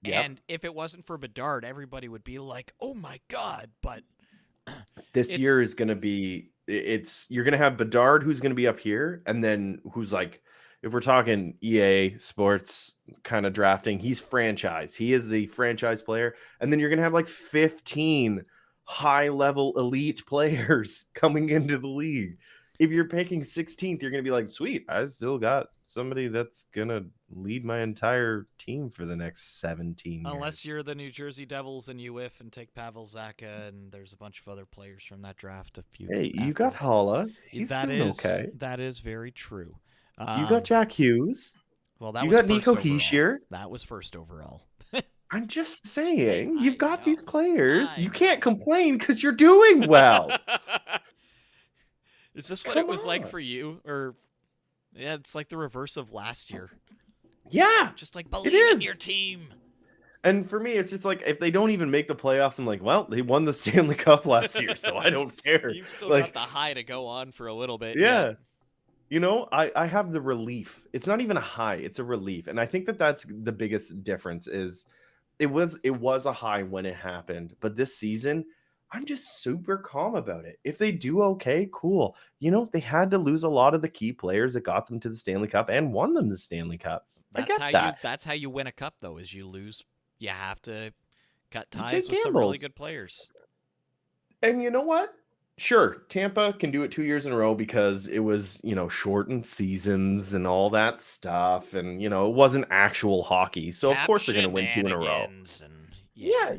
Yep. And if it wasn't for Bedard, everybody would be like, "Oh my god!" But This year is going to be you're going to have Bedard, who's going to be up here, and then who's like, if we're talking EA Sports kind of drafting, he's franchise. He is the franchise player, and then you're going to have like 15 high-level elite players coming into the league. If you're picking 16th, you're going to be like, sweet, I still got somebody that's going to lead my entire team for the next 17 years. Unless you're the New Jersey Devils and you whiff and take Pavel Zacha, and there's a bunch of other players from that draft. Hey, you got Holla. He's doing okay. That is very true. You got Jack Hughes. Well, that you was got Nico overall. Hischier. That was first overall. I'm just saying, you've got know. these players. I You know. can't complain because you're doing well. Is this what Come it was like on. for you? Or yeah, it's like the reverse of last year. Yeah. Just like believe in is. your team. And for me, it's just like if they don't even make the playoffs, I'm like, well, they won the Stanley Cup last year, so I don't care. You've still Like, got the high to go on for a little bit. yeah. You know, I have the relief. It's not even a high, it's a relief. And I think that that's the biggest difference is it was a high when it happened, but this season I'm just super calm about it. If they do okay, cool. You know, they had to lose a lot of the key players that got them to the Stanley Cup and won them the Stanley Cup. That's how you win a cup, though, is you lose. You have to cut ties with some really good players. And you know what? Sure, Tampa can do it 2 years in a row because it was, shortened seasons and all that stuff. And, it wasn't actual hockey. So, of course, they're going to win 2 in a row. Yeah,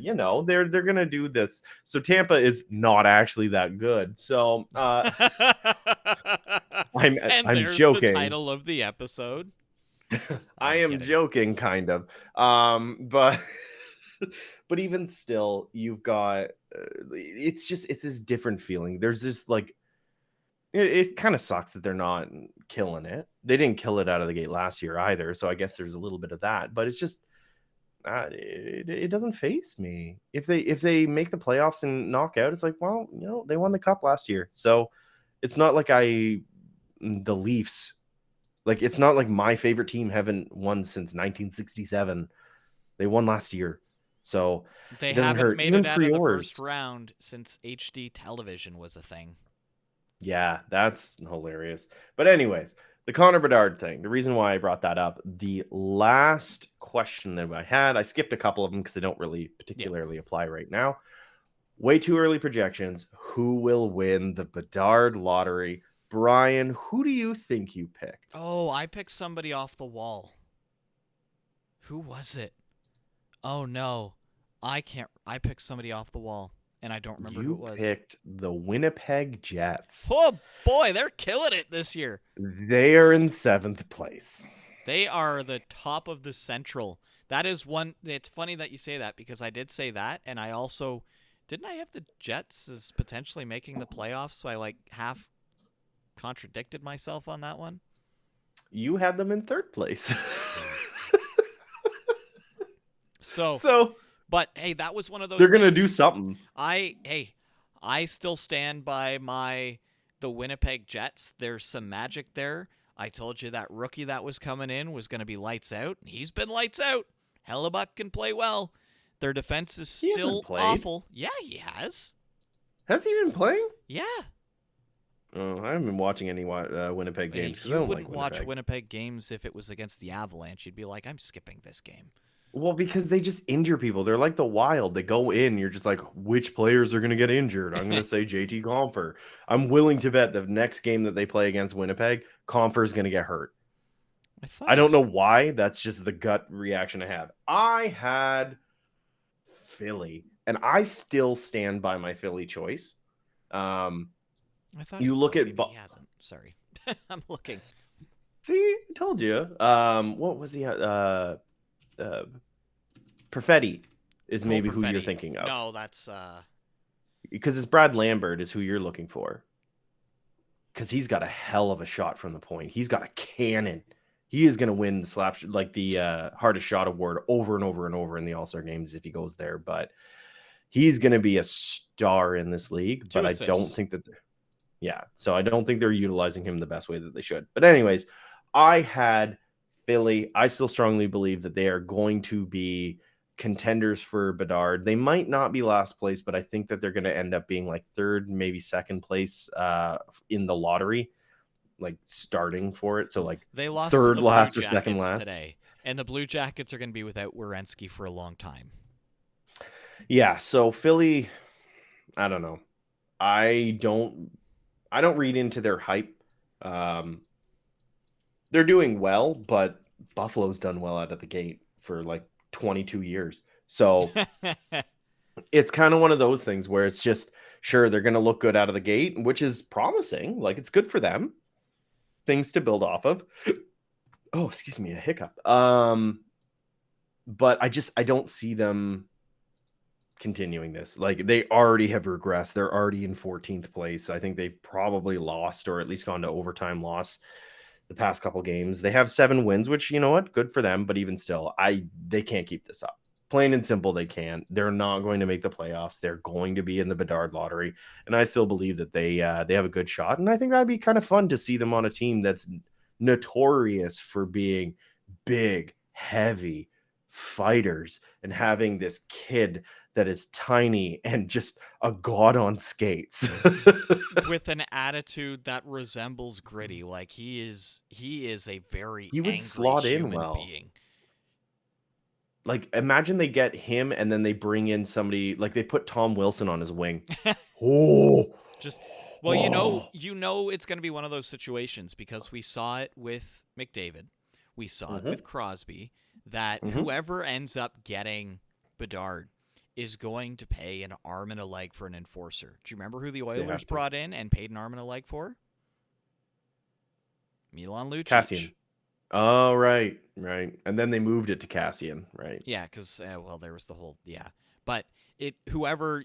they're going to do this. So, Tampa is not actually that good. So, I'm joking. The title of the episode. I am joking, kind of. But even still, you've got it's this different feeling. There's this like it kind of sucks that they're not killing it. They didn't kill it out of the gate last year either, so I guess there's a little bit of that. But it's just it doesn't faze me. If they make the playoffs and knock out, it's like, well, they won the cup last year, so it's not like the Leafs. Like, it's not like my favorite team haven't won since 1967. They won last year. So they it doesn't haven't hurt. made Even it out for of the yours. first round since HD television was a thing. Yeah, that's hilarious. But anyways, the Connor Bedard thing, the reason why I brought that up, the last question that I had, I skipped a couple of them because they don't really particularly apply right now. Way too early projections. Who will win the Bedard lottery? Brian, who do you think you picked? Oh, I picked somebody off the wall. Who was it? Oh, no. I picked somebody off the wall, and I don't remember who it was. You picked the Winnipeg Jets. Oh, boy, they're killing it this year. They are in 7th place. They are the top of the Central. That is one. It's funny that you say that because I did say that, and I also didn't I have the Jets as potentially making the playoffs, so I half contradicted myself on that one. You had them in 3rd place. So, but hey, that was one of those. They're gonna do something. I still stand by the Winnipeg Jets. There's some magic there. I told you that rookie that was coming in was going to be lights out. He's been lights out. Hellebuck can play well. Their defense is still awful. Yeah, he has. Has he been playing? Yeah. Oh, I haven't been watching any Winnipeg games. You wouldn't watch Winnipeg games if it was against the Avalanche. You'd be like, I'm skipping this game. Well, because they just injure people. They're like the Wild. They go in. You're just like, which players are going to get injured? I'm going to say JT Compher. I'm willing to bet the next game that they play against Winnipeg, Compher is going to get hurt. I don't know why. That's just the gut reaction I have. I had Philly, and I still stand by my Philly choice. I thought you look at he hasn't. Sorry, I'm looking. See, I told you. What was he? Perfetti is maybe who you're thinking of. No, that's because it's Brad Lambert is who you're looking for. Because he's got a hell of a shot from the point. He's got a cannon. he is going to win the hardest shot award over and over and over in the All-Star games if he goes there. But he's going to be a star in this league. But I don't think that. So I don't think they're utilizing him the best way that they should. But anyways, I had Philly. I still strongly believe that they are going to be contenders for Bedard. They might not be last place, but I think that they're going to end up being like third, maybe second place in the lottery, like starting for it. So like they lost third the last Blue or second Jackets last today, and the Blue Jackets are going to be without Werenski for a long time. Yeah, so Philly, I don't know. I don't read into their hype. They're doing well, but Buffalo's done well out of the gate for like 22 years. So it's kind of one of those things where it's just, sure, they're going to look good out of the gate, which is promising. Like, it's good for them. Things to build off of. Oh, excuse me, a hiccup. But I don't see them continuing this. Like, they already have regressed. They're already in 14th place. I think they've probably lost, or at least gone to overtime loss the past couple games. They have 7 wins, which, you know what, good for them. But even still, they can't keep this up. Plain and simple, they can't. They're not going to make the playoffs. They're going to be in the Bedard lottery, and I still believe that they have a good shot. And I think that'd be kind of fun to see them on a team that's notorious for being big, heavy fighters, and having this kid that is tiny and just a god on skates with an attitude that resembles Gritty. Like, he is a very he would angry slot in human well. being. Like, imagine they get him and then they bring in somebody, like they put Tom Wilson on his wing. Well, you know it's going to be one of those situations, because we saw it with McDavid. We saw it with Crosby, that whoever ends up getting Bedard is going to pay an arm and a leg for an enforcer. Do you remember who the Oilers brought in and paid an arm and a leg for? Milan Lucic. Kassian. Oh, right. And then they moved it to Kassian, right? Yeah, because, there was the whole, But whoever,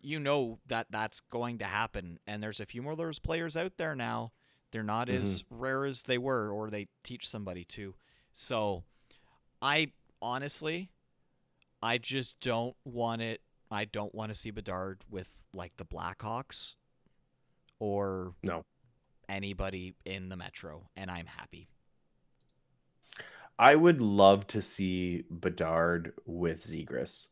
that's going to happen, and there's a few more of those players out there now. They're not as rare as they were, or they teach somebody to. So, I just don't want it. I don't want to see Bedard with, like, the Blackhawks or anybody in the Metro, and I'm happy. I would love to see Bedard with Zegras.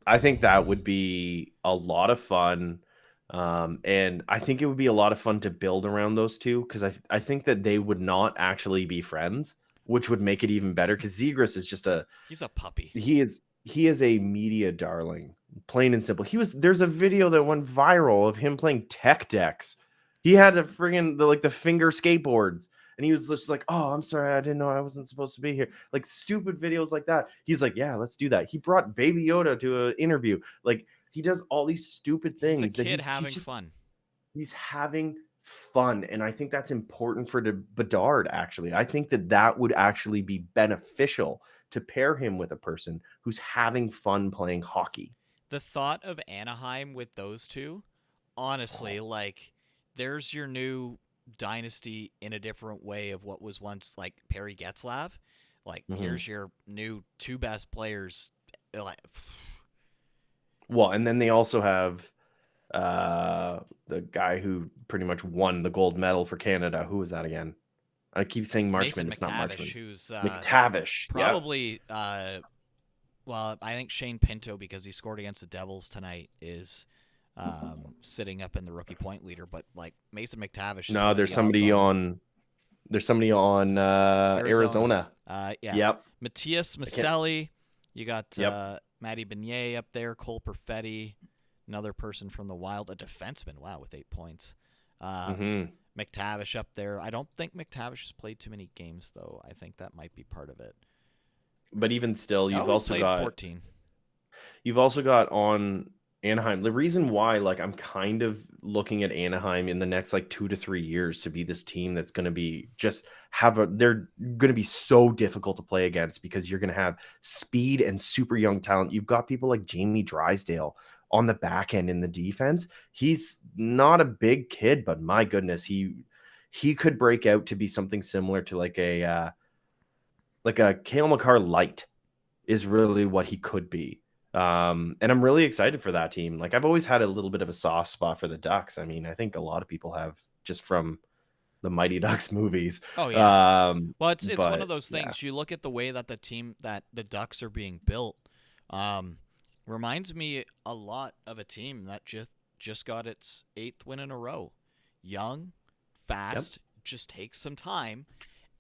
I think that would be a lot of fun. And I think it would be a lot of fun to build around those two, because I think that they would not actually be friends, which would make it even better, because Zegras is just he's a puppy. He is a media darling, plain and simple. There's a video that went viral of him playing tech decks. He had the finger skateboards. And he was just like, oh, I'm sorry, I didn't know I wasn't supposed to be here. Like, stupid videos like that. He's like, yeah, let's do that. He brought Baby Yoda to an interview. Like, he does all these stupid things. He's a kid having fun. He's having fun. And I think that's important for the Bedard, actually. I think that would actually be beneficial to pair him with a person who's having fun playing hockey. The thought of Anaheim with those two, honestly, there's your new dynasty in a different way of what was once like Perry Getzlaf. Here's your new 2 best players. Well, and then they also have the guy who pretty much won the gold medal for Canada. Who was that again? I keep saying Marchman. It's not Marchman. Who's McTavish. Probably. Well, I think Shane Pinto, because he scored against the Devils tonight, is sitting up in the rookie point leader. But like Mason McTavish. No, there's somebody on. There's somebody on Arizona. Yep. Matthias Maselli. You got Matty Beignet up there. Cole Perfetti. Another person from the Wild. A defenseman. Wow, with 8 points. McTavish up there. I don't think McTavish has played too many games, though. I think that might be part of it. But even still, you've also got 14. You've also got on Anaheim. The reason why, I'm kind of looking at Anaheim in the next 2 to 3 years to be this team that's going to be they're going to be so difficult to play against, because you're going to have speed and super young talent. You've got people like Jamie Drysdale on the back end in the defense. He's not a big kid, but my goodness, he could break out to be something similar to like a Cale Makar light is really what he could be. And I'm really excited for that team. Like I've always had a little bit of a soft spot for the Ducks. I mean, I think a lot of people have just from the Mighty Ducks movies. Oh yeah. Well, it's one of But those yeah, things. You look at the way that the Ducks are being built. Um, reminds me a lot of a team that just got its 8th win in a row. Young, fast, just takes some time,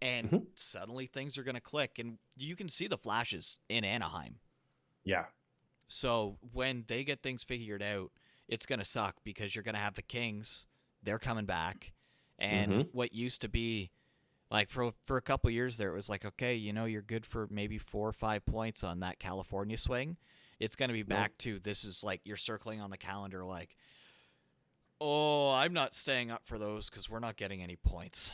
and suddenly things are going to click. And you can see the flashes in Anaheim. yeah, So when they get things figured out, it's going to suck because you're going to have the Kings. They're coming back. And what used to be like for a couple years there, it was like, okay, you're good for maybe 4 or 5 points on that California swing. It's going to be back to this is like you're circling on the calendar like, oh, I'm not staying up for those because we're not getting any points.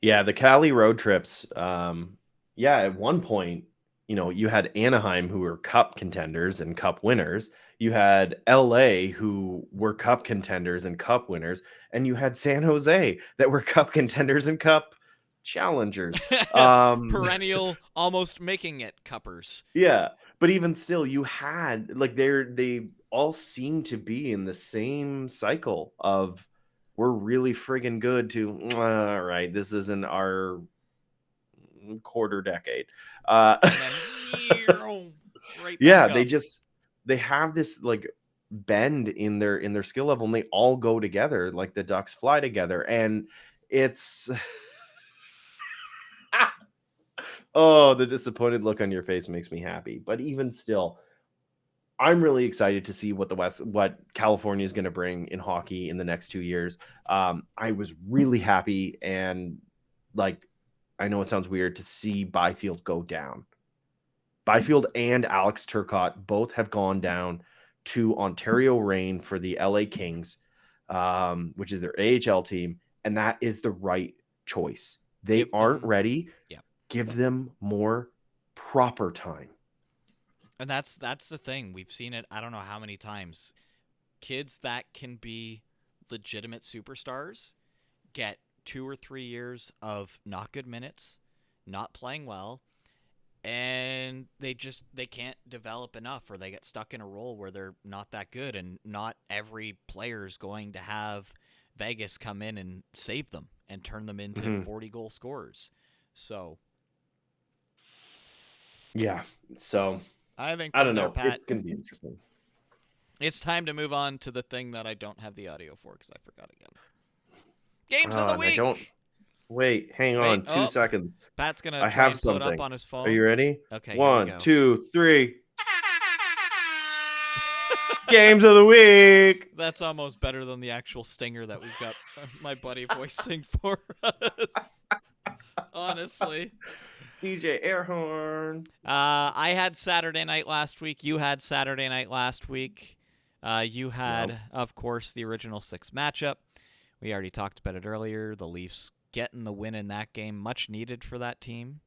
yeah. The Cali road trips. At one point, you had Anaheim who were cup contenders and cup winners. You had LA who were cup contenders and cup winners, and you had San Jose that were cup contenders and cup challengers. Perennial, almost making it cuppers. Yeah, but even still, you had like they all seem to be in the same cycle of we're really friggin' good to all right, this isn't our quarter decade. And then right Yeah, back up. they have this like bend in their skill level, and they all go together. Like the Ducks fly together, and it's oh, the disappointed look on your face makes me happy. But even still, I'm really excited to see what California is going to bring in hockey in the next 2 years. I was really happy, and like, I know it sounds weird to see Byfield go down. Byfield and Alex Turcotte both have gone down to Ontario Reign for the LA Kings, which is their AHL team, and that is the right choice. They aren't ready. Yeah. Give them more proper time. And that's the thing. We've seen it I don't know how many times. Kids that can be legitimate superstars get 2 or 3 years of not good minutes, not playing well, and they can't develop enough, or they get stuck in a role where they're not that good, and not every player's going to have Vegas come in and save them and turn them into 40-goal scorers. So yeah, so I think I don't know. Pat, it's gonna be interesting. It's time to move on to the thing that I don't have the audio for because I forgot again. Games of the week. Wait, hang on 2 seconds. Pat's gonna I try have and pull it something up on his phone. Are you ready? Okay. 1, 2, 3. Games of the week. That's almost better than the actual stinger that we've got my buddy voicing for us. Honestly. DJ Airhorn. I had Saturday night last week. You had Saturday night last week. You had, of course, the original 6 matchup. We already talked about it earlier. The Leafs getting the win in that game, much needed for that team.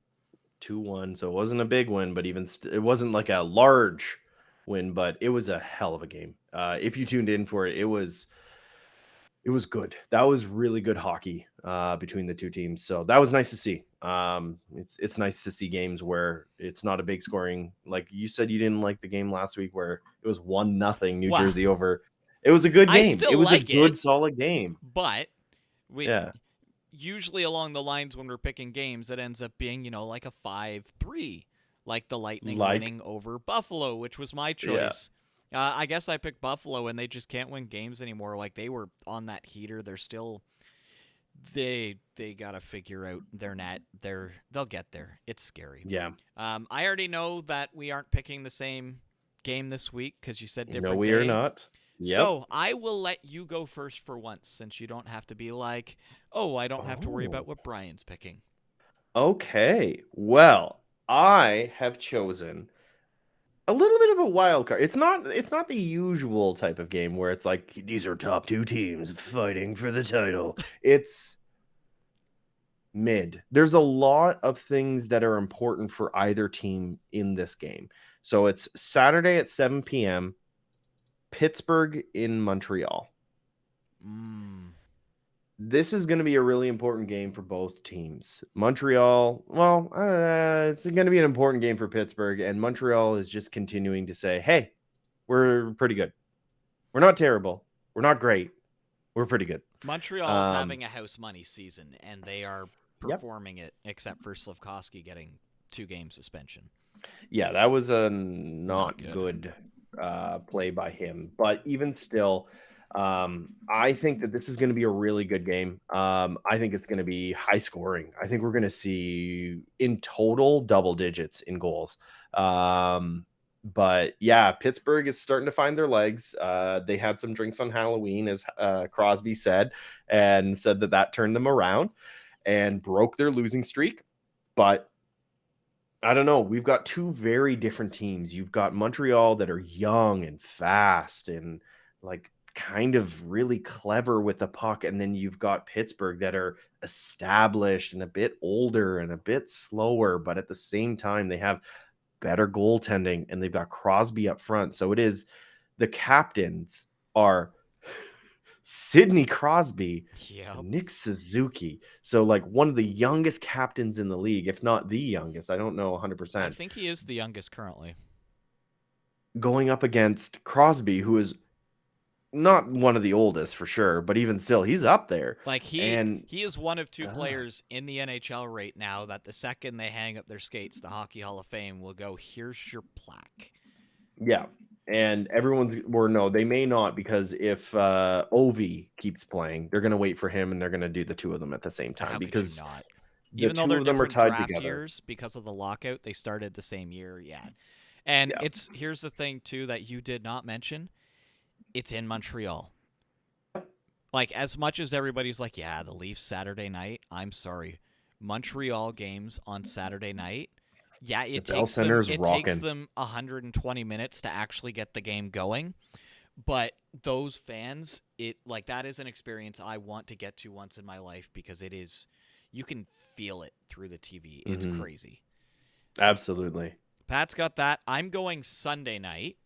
2-1, so it wasn't a big win, but even it wasn't like a large win, but it was a hell of a game. If you tuned in for it, it was good. That was really good hockey between the two teams, so that was nice to see. It's nice to see games where it's not a big scoring. Like you said, you didn't like the game last week where it was 1-0 New Jersey over. It was a good game. It was a good, solid game. But usually along the lines when we're picking games, it ends up being, like a 5-3, like the Lightning winning over Buffalo, which was my choice. Yeah. I guess I picked Buffalo, and they just can't win games anymore. Like, they were on that heater. They're still they got to figure out their net. They'll get there. It's scary. Yeah. I already know that we aren't picking the same game this week because you said different. No, we are not. Yep. So I will let you go first for once, since you don't have to be like, oh, I don't have to worry about what Brian's picking. Okay. Well, I have chosen a little bit of a wild card. It's not the usual type of game where it's like these are top 2 teams fighting for the title. It's mid. There's a lot of things that are important for either team in this game. So it's Saturday at 7 p.m. Pittsburgh in Montreal. This is going to be a really important game for both teams. Montreal, well, it's going to be an important game for Pittsburgh, and Montreal is just continuing to say, hey, we're pretty good. We're not terrible. We're not great. We're pretty good. Montreal's having a house money season, and they are Yep. performing it, except for Slafkovsky getting 2-game suspension. Yeah, that was a not good. good play by him. But even still, I think that this is going to be a really good game. I think it's going to be high scoring. I think we're going to see in total double digits in goals. But yeah, Pittsburgh is starting to find their legs. They had some drinks on Halloween, as Crosby said, and said that turned them around and broke their losing streak. But I don't know. We've got two very different teams. You've got Montreal that are young and fast and like kind of really clever with the puck. And then you've got Pittsburgh that are established and a bit older and a bit slower, but at the same time, they have better goaltending and they've got Crosby up front. So it is the captains are Sidney Crosby, Yep. Nick Suzuki. So like one of the youngest captains in the league, if not the youngest. I don't know 100%. I think he is the youngest currently. Going up against Crosby, who is not one of the oldest for sure, but even still, he's up there. Like he is one of two Ah. players in the NHL right now that the second they hang up their skates, the Hockey Hall of Fame will go, "Here's your plaque." Yeah. And everyone's, or no, they may not, because if Ovi keeps playing, they're going to wait for him and they're going to do the two of them at the same time. How could you because not? the Even though two they're of them are different tied draft together. years because of the lockout, they started the same year. Yeah. And Yeah. here's the thing too that you did not mention. It's in Montreal. Like, as much as everybody's like, yeah, the Leafs Saturday night, I'm sorry. Montreal games on Saturday night, yeah, it The Bell takes them Center's it rocking. takes them 120 minutes to actually get the game going. But those fans, that is an experience I want to get to once in my life, because it is, you can feel it through the TV. It's Mhm. crazy. Absolutely. Pat's got that. I'm going Sunday night.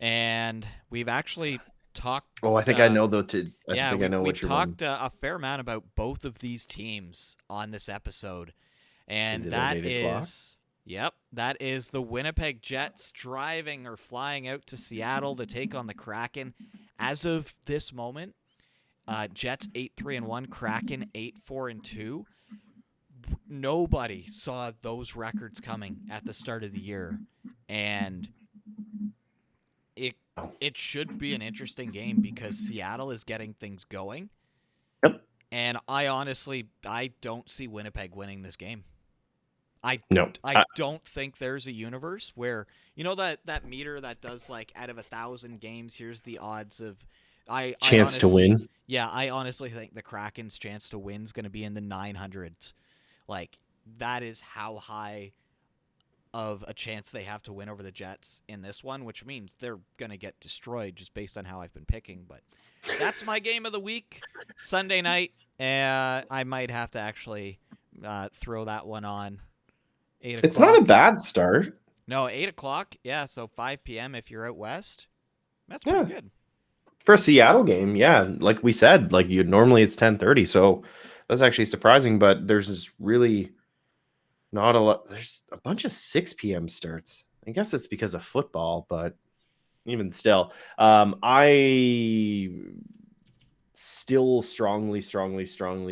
And we've actually talked. Oh, I think I know though. I think I know what we've you're talked a fair amount about both of these teams on this episode, and Is it that at 8 o'clock? is, yep, that is the Winnipeg Jets driving or flying out to Seattle to take on the Kraken. As of this moment, Jets 8-3-1, Kraken 8-4-2. Nobody saw those records coming at the start of the year, and it should be an interesting game because Seattle is getting things going. Yep. And I don't see Winnipeg winning this game. No. I don't think there's a universe where, you know, that meter that does like out of 1,000 games, here's the odds of Chance to win. Yeah, I honestly think the Kraken's chance to win is going to be in the 900s. Like, that is how high of a chance they have to win over the Jets in this one, which means they're going to get destroyed just based on how I've been picking. But that's my game of the week, Sunday night. I might have to actually throw that one on. 8 o'clock. It's not a bad start. No, 8 o'clock. Yeah, so 5 p.m. if you're out west. That's pretty good. For a Seattle game, yeah. Like we said, like normally it's 10:30, so that's actually surprising. But there's really not a lot. There's a bunch of 6 p.m. starts. I guess it's because of football, but even still, I still strongly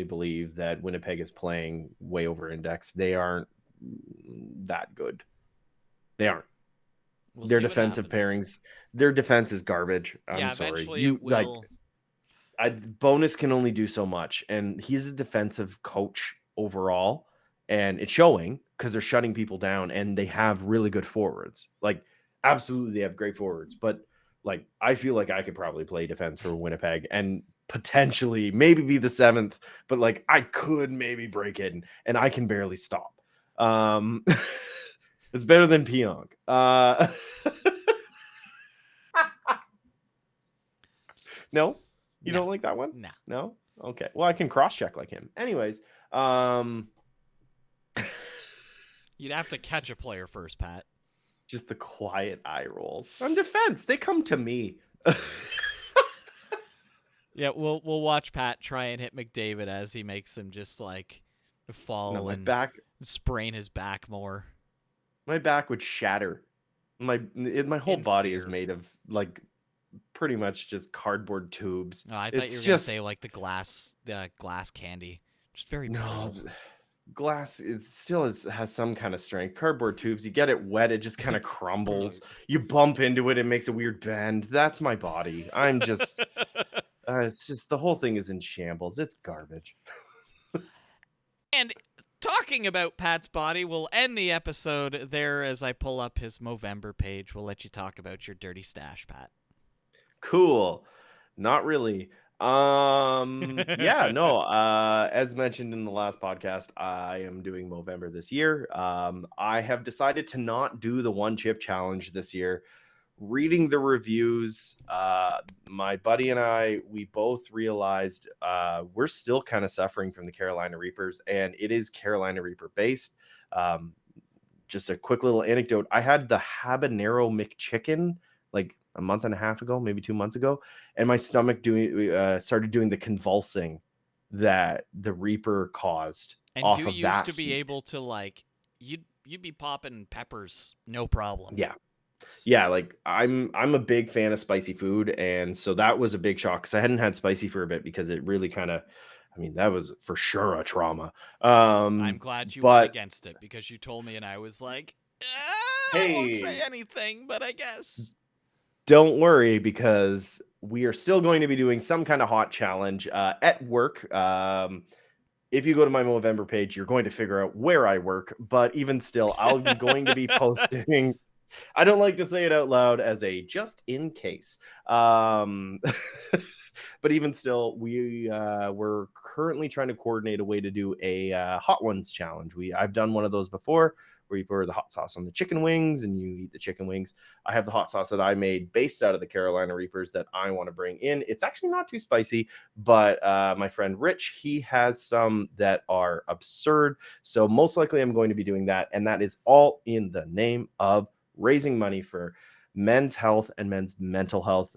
believe that Winnipeg is playing way over index. They aren't that good. They aren't. Their defensive pairings, their defense is garbage. I'm sorry. Eventually it will. Bonus can only do so much, and he's a defensive coach overall, and it's showing because they're shutting people down, and they have really good forwards. Like, absolutely, they have great forwards, but like, I feel like I could probably play defense for Winnipeg and potentially maybe be the 7th, but like, I could maybe break in, and I can barely stop. It's better than Pionk. No? You don't like that one? Nah. No? Okay. Well, I can cross-check like him. Anyways, you'd have to catch a player first, Pat. Just the quiet eye rolls. On defense, they come to me. Yeah, we'll watch Pat try and hit McDavid as he makes him just like fall No, and sprain his back more. my back would shatter. My whole In body is fear. made of like pretty much just cardboard tubes. Oh, I thought you It's were gonna just say like the glass candy, just very no brittle. glass. It still has some kind of strength. Cardboard tubes, you get it wet, it just kind of crumbles. You bump into it, it makes a weird bend. That's my body. I'm just it's just the whole thing is in shambles. It's garbage. And talking about Pat's body, we'll end the episode there as I pull up his Movember page. We'll let you talk about your dirty stash, Pat. Cool. Not really. Yeah, no, as mentioned in the last podcast, I am doing Movember this year. I have decided to not do the one chip challenge this year. Reading the reviews, my buddy and I, we both realized we're still kind of suffering from the Carolina Reapers, and it is Carolina Reaper based. Just a quick little anecdote. I had the habanero McChicken like a month and a half ago, maybe 2 months ago, and my stomach started doing the convulsing that the Reaper caused And off you of used that to be heat. able to like you'd be popping peppers, no problem. Yeah. Yeah, like I'm a big fan of spicy food, and so that was a big shock because I hadn't had spicy for a bit because it really kind of, I mean, that was for sure a trauma. I'm glad you went But against it because you told me and I was like, I won't say hey, anything, but I guess. don't worry because we are still going to be doing some kind of hot challenge at work. If you go to my Movember page, you're going to figure out where I work. But even still, I'm going to be posting. I don't like to say it out loud as a just in case. But even still, we're currently trying to coordinate a way to do a hot ones challenge. I've done one of those before where you pour the hot sauce on the chicken wings and you eat the chicken wings. I have the hot sauce that I made based out of the Carolina Reapers that I want to bring in. It's actually not too spicy, but my friend Rich, he has some that are absurd. So most likely I'm going to be doing that. And that is all in the name of raising money for men's health and men's mental health.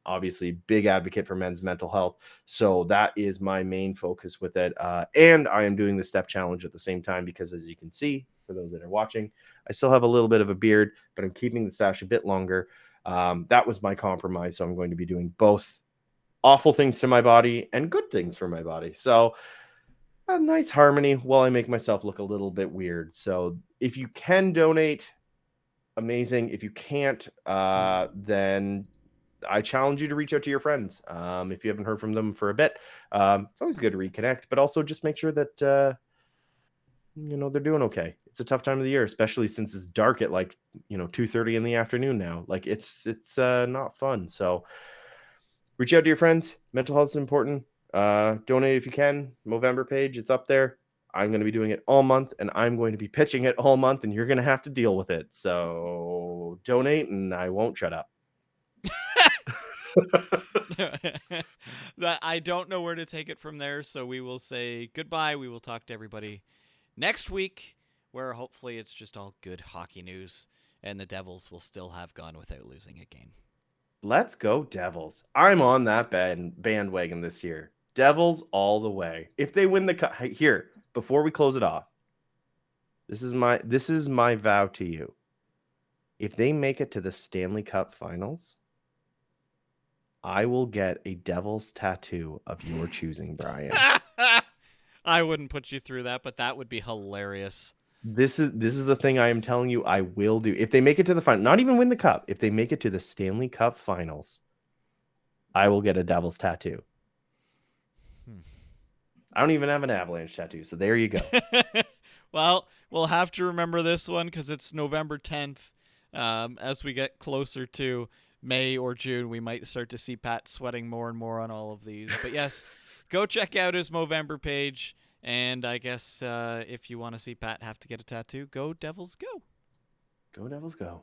Obviously, big advocate for men's mental health. So that is my main focus with it. And I am doing the step challenge at the same time because, as you can see, for those that are watching, I still have a little bit of a beard, but I'm keeping the stash a bit longer. That was my compromise. So I'm going to be doing both awful things to my body and good things for my body. So a nice harmony while I make myself look a little bit weird. So if you can donate, amazing. If you can't, then I challenge you to reach out to your friends. If you haven't heard from them for a bit, it's always good to reconnect, but also just make sure that, they're doing okay. It's a tough time of the year, especially since it's dark at like, 2:30 in the afternoon now. Like it's not fun. So reach out to your friends. Mental health is important. Donate if you can. Movember page, it's up there. I'm going to be doing it all month, and I'm going to be pitching it all month, and you're going to have to deal with it. So donate, and I won't shut up. That I don't know where to take it from there, so we will say goodbye. We will talk to everybody next week, where hopefully it's just all good hockey news, and the Devils will still have gone without losing a game. Let's go Devils. I'm on that bandwagon this year. Devils all the way. If they win the cup, here, before we close it off, this is my vow to you. If they make it to the Stanley Cup Finals, I will get a Devils tattoo of your choosing, Brian. I wouldn't put you through that, but that would be hilarious. This is the thing I am telling you I will do. If they make it to the final, not even win the cup, if they make it to the Stanley Cup Finals, I will get a Devils tattoo. I don't even have an Avalanche tattoo, so there you go. Well, we'll have to remember this one because it's November 10th. As we get closer to May or June, we might start to see Pat sweating more and more on all of these. But yes, go check out his Movember page. And I guess if you want to see Pat have to get a tattoo, go Devils go. Go Devils go.